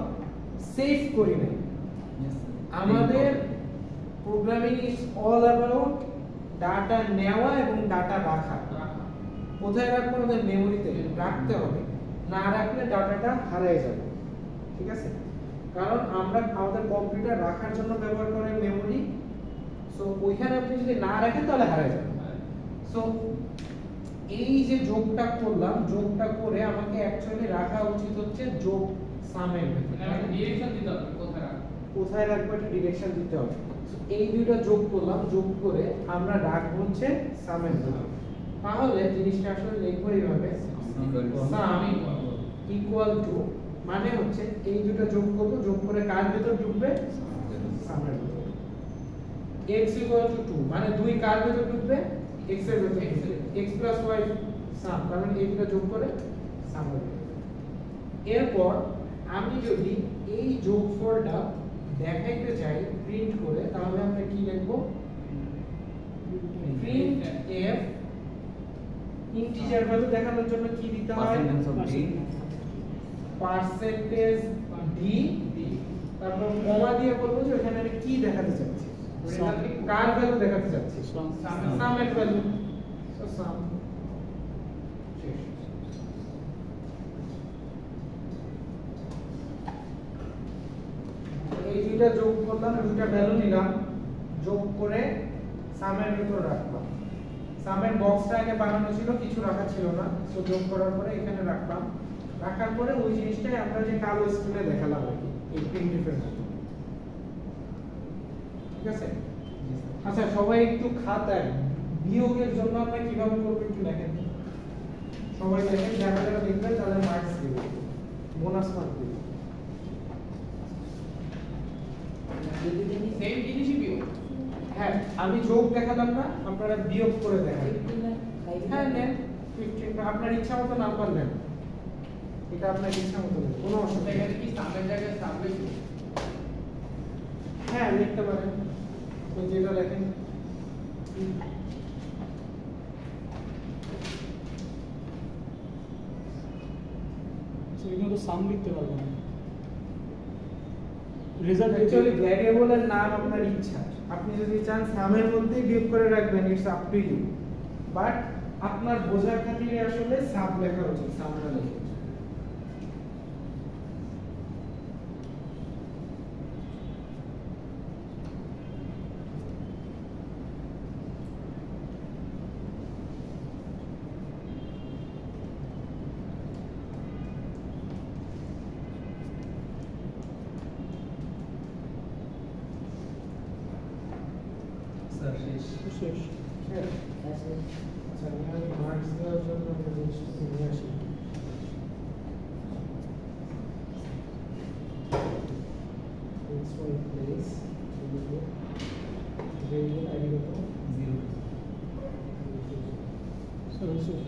সেভ করি নাই। আমাদের programming is all about data নেওয়া এবং ডাটা রাখা। কোথায় রাখবো? আমাদের মেমোরিতে রাখতে হবে, না রাখলে ডাটাটা হারিয়ে যাবে, ঠিক আছে? কারণ আমরা আমাদের কম্পিউটার রাখার জন্য ব্যবহার করে মেমোরি, সো ওইখানে আপনি যদি না রাখেন তাহলে হারিয়ে যাবে। সো এই যে যোগটা করলাম, যোগটা করে আমাকে অ্যাকচুয়ালি রাখা উচিত হচ্ছে যোগ সামের ভিতরে, ডিরেকশন দিতে হবে কোথায় রাখবো, কোথায় রাখবো এটা ডিরেকশন দিতে হবে। So, এই দুইটা যোগ করলাম, যোগ করে আমরা রাখবো হচ্ছে সামের ভিতরে। তাহলে জিনিসটা আসলে লিখবো এইভাবে, সাম ইকুয়াল টু, মানে হচ্ছে এই দুটো যোগ করব, যোগ করে কার ভিতর ঢুকবে, সামের ভিতর। x = 2 মানে 2 কার ভিতর ঢুকবে, x এর ভিতর ঢুকবে, x প্লাস y সাম, কারণ এই দুটো যোগ করে সামের ভিতর। এরপর আমি যদি এই যোগফলটা দেখাইতে চাই প্রিন্ট করে, তাহলে আমরা কি লিখব, প্রিন্ট f, ইন্টিজার ভ্যালু দেখানোর জন্য কি দিতে হয়, পার্সেন্টেজ ডি, তারপর কমা দিয়ে বলবো যে এখানে আমি কি দেখাতে চাচ্ছি, কার ভ্যালু দেখাতে চাচ্ছি, সামের ভ্যালু, সো সাম। এই দুইটা যোগ করলাম, দুইটা ভ্যালু নিলাম, যোগ করে সামের ভিতর রাখলাম। সামের বক্সটা আগে বানানো ছিল, কিছু রাখা ছিল না, সো যোগ করার পরে এখানে রাখলাম, রাখার পরে ওই জিনিসটাই আমরা যে কালো স্ক্রিনে দেখালাম আর কি, এই প্রিন্টএফ এর মতো, ঠিক আছে? আচ্ছা সবাই একটু খাতায় বিয়োগের জন্য আমরা কিভাবে করব একটু লেখেন, সবাই লেখেন, যারা যারা লিখবে তাদের মার্কস দিবে, বোনাস মার্ক দিবে। সেম জিনিসই বিয়োগ, হ্যাঁ আমি যোগ দেখালাম না, আপনারা বিয়োগ করে দেখান। হ্যাঁ নেন 15, আপনার ইচ্ছা মতো নাম্বার নেন, এটা আপনাকে ইচ্ছা মতো নেবেন, কোনো অসুবিধা নেই। এখানে কি সামের জায়গায় সাব লিখবো? হ্যাঁ লিখতে পারেন, আপনি যেটা লেখেন। এখানে তো সাম লিখতে পারবো না। রেজাল্ট অ্যাকচুয়ালি ভ্যারিয়েবলের নাম আপনার ইচ্ছা, আপনি যদি চান সামের মধ্যেই বিয়োগ করে রাখবেন, it's up to you, but আপনার বোঝার খাতিরে আসলে সাব লেখা উচিত, সামটা লেখা। স্যার শেষ। শেষ। হ্যাঁ আচ্ছা, আমি মার্কস দেওয়ার জন্য একটা জিনিস নিয়ে আসি। প্লেস ভেরিয়েবল আইডি কত? 0 শেষ।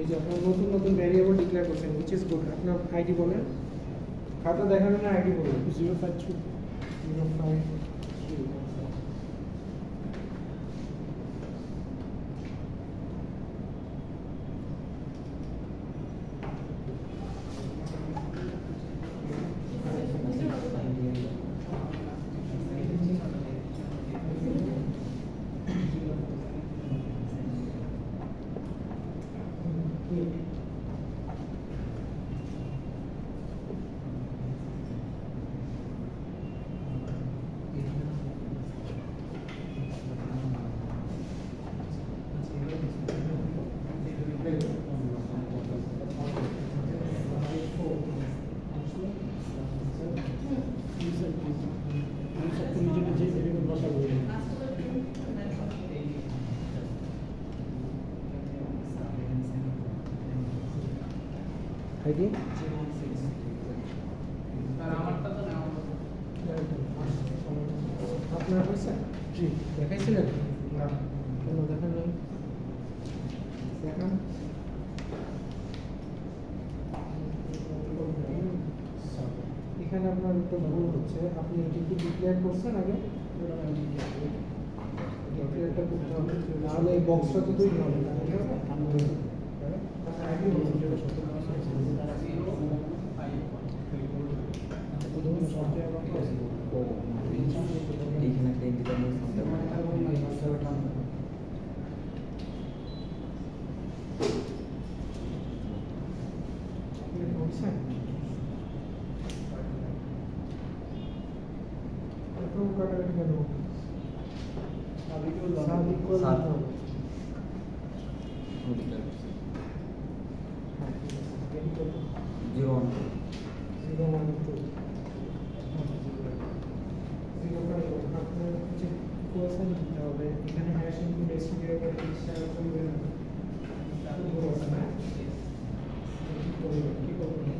এই যে আপনার নতুন নতুন ভ্যারিয়েবল ডিক্লেয়ার করছেন, which is good। আপনার আইডি বলেন, খাতা দেখাবেন না, আইডি বলেন। 053 053 আইডি আর আমারটা তো নেওয়া হলো। আপনার হয়েছে? জি দেখাইছিলেন না, কেন দেখান নাই? দেখান। এখানে আপনার একটা ভুল হচ্ছে, আপনি এটিকে ডিক্লেয়ার করছেন আগে, ডিক্লেয়ারটা করতে হবে, নাহলে এই বক্সটা তো তৈরি হবে না। আইডি বলুন। এইখানে একটা ইন্ডিপেন্ডেন্স সামনে এখানে হ্যাশ ইনপুট এসটিডিআর করে রেজিস্টার করবে না, ভুল আছে না? কি করবেন?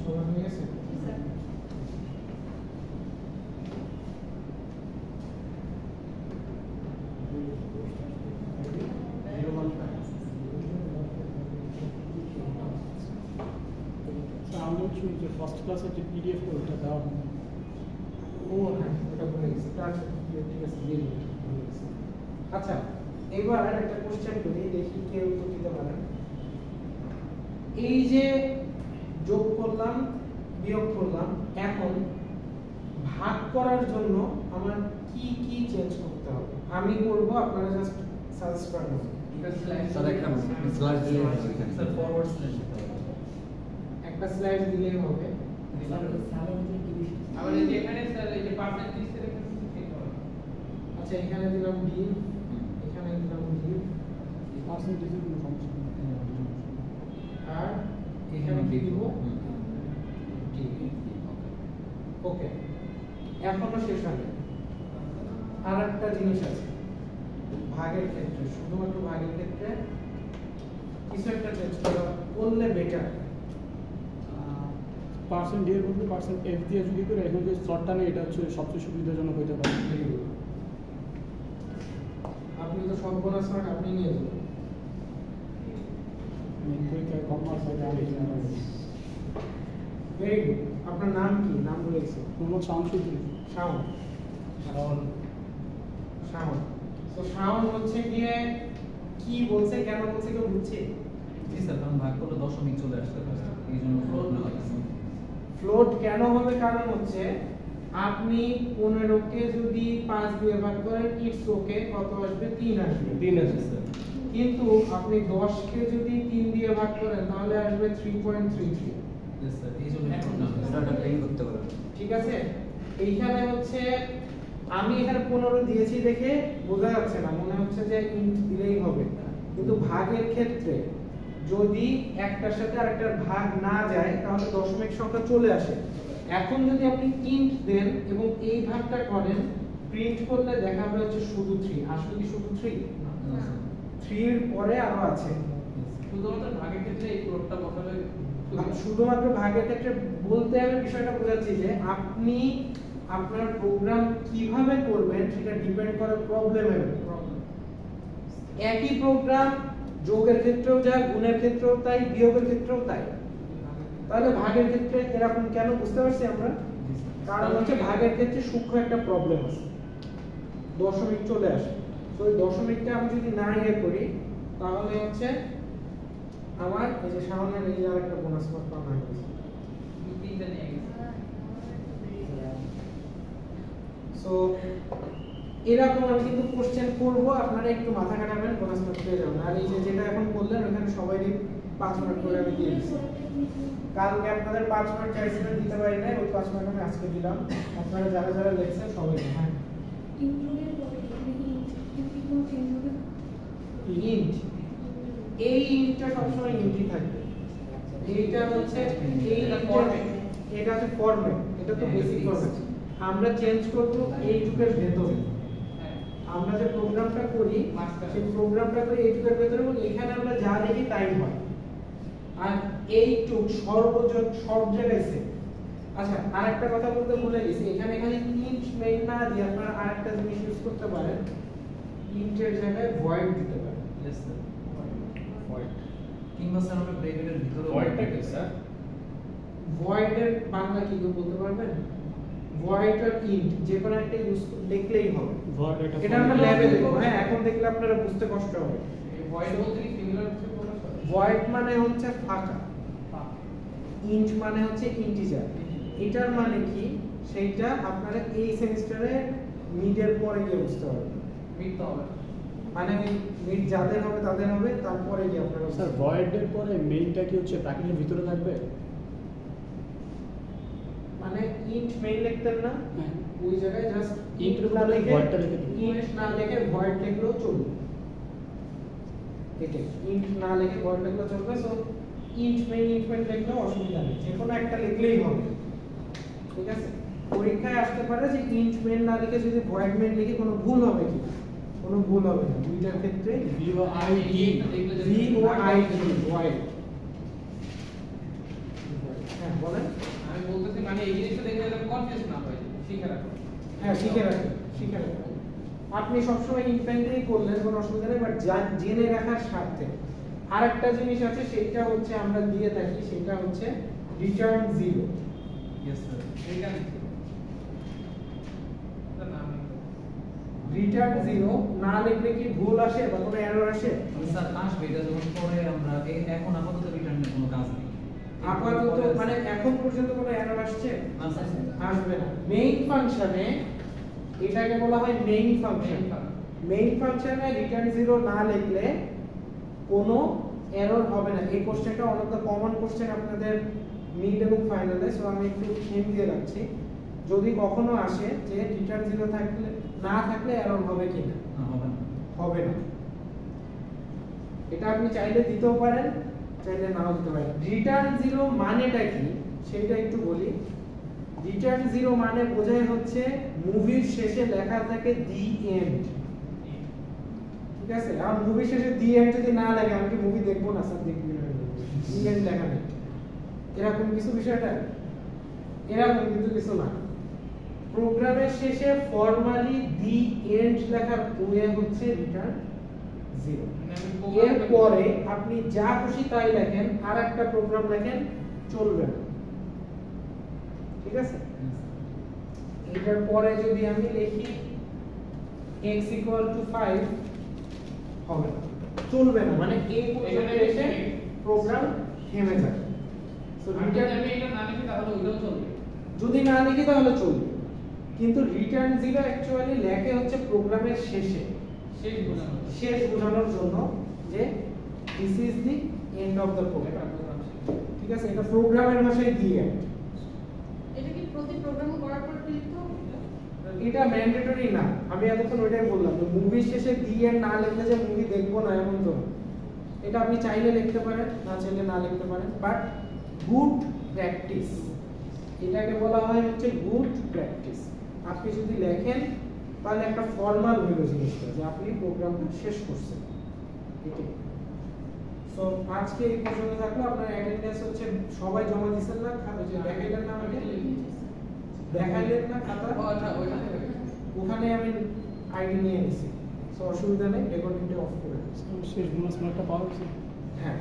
সবার হয়ে গেছে? যে ফার্স্ট ক্লাসের যে পিডিএফ ওটা দেওয়া হবে। ও হ্যাঁ, ওটা ভুলে গেছি। আচ্ছা ঠিক আছে, দিয়ে দিন, ভুলে গেছি। আচ্ছা এবার একটা কোশ্চেন করি, দেখি কেউ উত্তর দিতে পারেন। এই যে যোগ করলাম বিয়োগ করলাম, এখন ভাগ করার জন্য আমার কি কি চেঞ্জ করতে হবে? আমি করব, আপনারা জাস্ট সার্চ করবেন। স্যার একটা স্ল্যাশ দিলে হবে এখানে স্যার ফরওয়ার্ড স্ল্যাশ দিতে হবে একটা স্লাইড দিলেই হবে। আবার এই যে এখানে স্যার এই যে পার্সেন্টেজ সিলেকশন ঠিক হবে। আচ্ছা এখানে দিলাম div, এখানে দিলাম div, পার্সেন্টেজের কোনো সমস্যা নেই। আর এখানে কি দিব div। ওকে, এখনো শেষ হয়নি। আর একটা জিনিস আছে ভাগের ক্ষেত্রে, শুধুমাত্র ভাগের ক্ষেত্রে কিছু একটা চেঞ্জ করলে বেটার। পার্সেন্ট ডি এর বদলে পার্সেন্ট এফ দিয়ে যদি করে এখন যে স্লটটা নেই, এটা হচ্ছে সবচেয়ে সুবিধাজনক হতে পারে। আপনি তো সব বোনাস মার্ক আপনি নিয়ে যাবেন। পরীক্ষায় কম মার্কস হবে আমি ভেরি গুড। আপনার নাম কি? নাম বলেছি মোহাম্মদ শামসুদ্দিন। শাওন। কারণ শাওন। তো শাওন হচ্ছে গিয়ে কি বলছে, কেন বলছে, কেউ বুঝছে? জি স্যার কারণ ভাগ করলে দশমিক চলে আসছে এই জন্য ফ্লোট না লাগছে ফ্লোট কেন হবে? কারণ হচ্ছে আপনি 15 কে যদি 5 দিয়ে ভাগ করেন ইটস ওকে, কত আসবে? 3 আসবে। 3 আছে স্যার। কিন্তু আপনি 10 কে যদি 3 দিয়ে ভাগ করেন তাহলে আসবে 3.33। ইয়েস স্যার এই জন্য ফ্লোট না স্যারটা প্লেন করতে পারবে ঠিক আছে? এইখানে হচ্ছে আমি এখানে 15 দিয়েছি দেখে বোঝা যাচ্ছে না, মনে হচ্ছে যে ইন্ট দিলেই হবে, কিন্তু ভাগের ক্ষেত্রে যদি একটার সাথে আরেকটার ভাগ না যায় তাহলে দশমিক সংখ্যা চলে আসে। এখন যদি আপনি ইন্ট দেন এবং এই ভাগটা করেন, প্রিন্ট করলে দেখাবে হচ্ছে শুধু 3। আসলে কি শুধু 3? 3 এর পরে আরো আছে। শুধুমাত্র ভাগের ক্ষেত্রে এই প্লটটা বসালে শুধুমাত্র ভাগের ক্ষেত্রে বলতে আমি বিষয়টা বোঝাচ্ছি যে আপনি আপনার প্রোগ্রাম কিভাবে করবেন সেটা ডিপেন্ড করে প্রবলেমের উপর। একই প্রোগ্রাম যোগের ক্ষেত্রেও যায়, গুণের ক্ষেত্রেও তাই, বিয়োগের ক্ষেত্রেও তাই। তাহলে ভাগের ক্ষেত্রে এরকম কেন? বুঝতে পারছি আমরা। কারণ হচ্ছে ভাগের ক্ষেত্রে সূক্ষ্ম একটা প্রবলেম আছে, দশমিক চলে আসে। তো ওই দশমিকটা আমি যদি না ইয়ে করি তাহলে হচ্ছে আমার এই যে সামনের এই যে আরেকটা বোনাস মার্ক পাওয়া হয়ে গেছে। তিনটা নিয়ে গেছে। সো এরকম আমি কিন্তু কোশ্চেন করব, আপনারা একটু মাথা কাটাবেন, বোনাস মার্ক পেয়ে যাবেন। আর এই যে যেটা এখন বললেন ওখানে সবাইকে 5 মার্ক করে আমি দিয়ে দিচ্ছি। কালকে আপনাদের 5 মার্ক চাইছিলেন, দিতে পারি না, ওই 5 মার্ক আমি আজকে দিলাম। আপনারা যারা যারা লিখছেন সবাইকে। হ্যাঁ ইন্ট, এই ইন্টটা সবসময় ইন্টই থাকবে। এইটা হচ্ছে এইটা ফরম্যাট, এটা হচ্ছে ফরম্যাট, এটা তো বেসিক ফরম্যাট। আমরা চেঞ্জ করব এইটুকের ভেতরে। আমরা যে প্রোগ্রামটা করি সেই প্রোগ্রামটা করি এইটুকের ভেতরে, এবং এখানে আমরা যা লিখি তাই হয়। আর এইটুক সব জায়গায় সেম। আচ্ছা আরেকটা কথা বলতে ভুলে গেছি, এখানে ইন্ট মেইন না দিয়ে আপনারা আরেকটা জিনিস ইউজ করতে পারেন, ইন্টের জায়গায় ভয়েড দিতে পারেন। ইয়েস স্যার ভয়েড কিংবা স্যার আমরা ব্র্যাকেটের ভিতরে ভয়েডটা কি স্যার? ভয়েডের বাংলা কি কেউ বলতে পারবেন? ভয়েড আর ইন্ট যে কোনো একটা ইউজ দেখলেই হবে। এটা আমরা ল্যাবে দেখব। হ্যাঁ এখন দেখলে আপনারা বুঝতে কষ্ট হবে। এই ভয়েড বলতে কি সিমিলার হচ্ছে কোনো সাথে? ভয়েড মানে হচ্ছে ফাঁকা, ইন্ট মানে হচ্ছে ইন্টিজার। এটার মানে কি সেইটা আপনারা এই সেমিস্টারে মিডের পরে গিয়ে বুঝতে পারবেন। মিড তো হবে। মানে মিড যাদের হবে তাদের হবে, তারপরে গিয়ে আপনারা স্যার ভয়েডের পরে মেইনটা কি হচ্ছে ব্র্যাকেটের ভিতরে থাকবে? মানে ইন্ট মেইন লিখতেন না, হ্যাঁ ওই জায়গায় জাস্ট ইন্ট ইন্ট না লিখে ভয়েডটা লিখে দিন। ইন্ট না লিখে ভয়েড লিখলেও চলবে। এটাই, ইন্ট না লিখে ভয়েড লিখলেও চলবে। সো ইন্ট মেইন লিখলেও অসুবিধা নেই, যে কোনো একটা লিখলেই হবে। ঠিক আছে? পরীক্ষায় আসতে পারে যে ইন্ট মেইন না লিখে যদি ভয়েড মেইন লিখে কোনো ভুল হবে কি? কোনো ভুল হবে না। দুইটার ক্ষেত্রে V O I E V O I E void. হ্যাঁ বলেন। আমি বলতেছি মানে এই জিনিসটা দেখলে যেন কনফিউজ না হয়, শিখে রাখো। হ্যাঁ শিখে রাখেন, শিখে রাখেন। আপনি সবসময় ইনফ্যান্টরি করলেন কোনো অসুবিধা নেই, বাট জেনে রাখার স্বার্থে। আরেকটা জিনিস আছে, সেটা হচ্ছে আমরা দিয়ে থাকি, সেটা হচ্ছে রিটার্ন 0। ইয়েস স্যার এইটা লিখো। এটা নাম লিখো। রিটার্ন 0 না লিখলে কি ভুল আসে বা কোনো এরর আসে? স্যার আসবে এটা যখন পরে আমরা এখন আপাতত রিটার্নের কোনো কাজ নেই আপাতত মানে এখন পর্যন্ত কোনো এরর আসছে? আচ্ছা আসবে না। মেইন ফাংশনে এটাকে বলা হয় মেইন ফাংশন। মেইন ফাংশনে রিটার্ন 0 না লিখলে কোনো এরর হবে না। এই কোশ্চেনটা on of the common question আপনাদের মিড এবং ফাইনালে, সো আমি একটু হিন্ট দিয়ে রাখছি। যদি কখনো আসে যে রিটার্ন 0 থাকলে না থাকলে এরর হবে কিনা, হবে না। এটা আপনি চাইলে দিতেও পারেন, চাইলে নাও দিতে পারেন। রিটার্ন 0 মানেটা কি সেটা একটু বলি। রিটার্ন 0 মানে বোঝায় হচ্ছে মুভির শেষে লেখা থাকে দি এন্ড, ঠিক আছে? আর মুভির শেষে দি এন্ড যদি না লেখে আমি কি মুভি দেখবো না? স্যার দেখবি না, দি এন্ড লেখা নেই, এরকম কিছু বিষয়টা এরকম কিন্তু কিছু না। প্রোগ্রামের শেষে ফর্মালি দি এন্ড লেখার ওয়ে হচ্ছে রিটার্ন 0। এরপরে আপনি যা খুশি তাই লেখেন, আর একটা প্রোগ্রাম লেখেন, চলবে না, ঠিক আছে? এটার পরে যদি আমি লিখি x = 5 হবে না, চলবে না, মানে এই পর্যন্ত এসে প্রোগ্রাম থেমে যাবে। সো রিটার্ন আমি এটা না লিখি তাহলে ওইটাও চলবে, যদি না লিখি তাহলে চলবে, কিন্তু রিটার্ন 0 অ্যাকচুয়ালি লেখে হচ্ছে প্রোগ্রামের শেষে, শেষ বোঝানোর জন্য যে this is the end of the program, ঠিক আছে? এটা প্রোগ্রামের ভাষায় দি এন্ড। এটা কি প্রতি প্রোগ্রাম করার পর লিখতে হবে? এটা ম্যান্ডেটরি না, আমি এতক্ষণ ওইটাই বললাম যে মুভির শেষে দি এন্ড না লিখলে যে মুভি দেখবো না এমন তো না। এটা আপনি চাইলে লিখতে পারেন, না চাইলে না লিখতে পারেন, বাট গুড প্র্যাকটিস, এটাকে বলা হয় হচ্ছে গুড প্র্যাকটিস। আপনি যদি লেখেন তাহলে একটা ফর্মাল হলো জিনিসটা যে আপনি প্রোগ্রামটা শেষ করছেন, এটাই। সো আজকে এই পর্যন্ত থাকলো। আপনার অ্যাটেন্ডেন্স হচ্ছে সবাই জমা দিয়েছেন না? খাতা যে দেখাইলেন না আমাকে, দেখাইলেন না খাতা? ওখানে আমি আইডি নিয়ে নিছি, সো অসুবিধা নেই, রেকর্ডিংটা অফ করে দিচ্ছি। শেষ বোনাস মার্কটা পাওয়া গেছে। হ্যাঁ।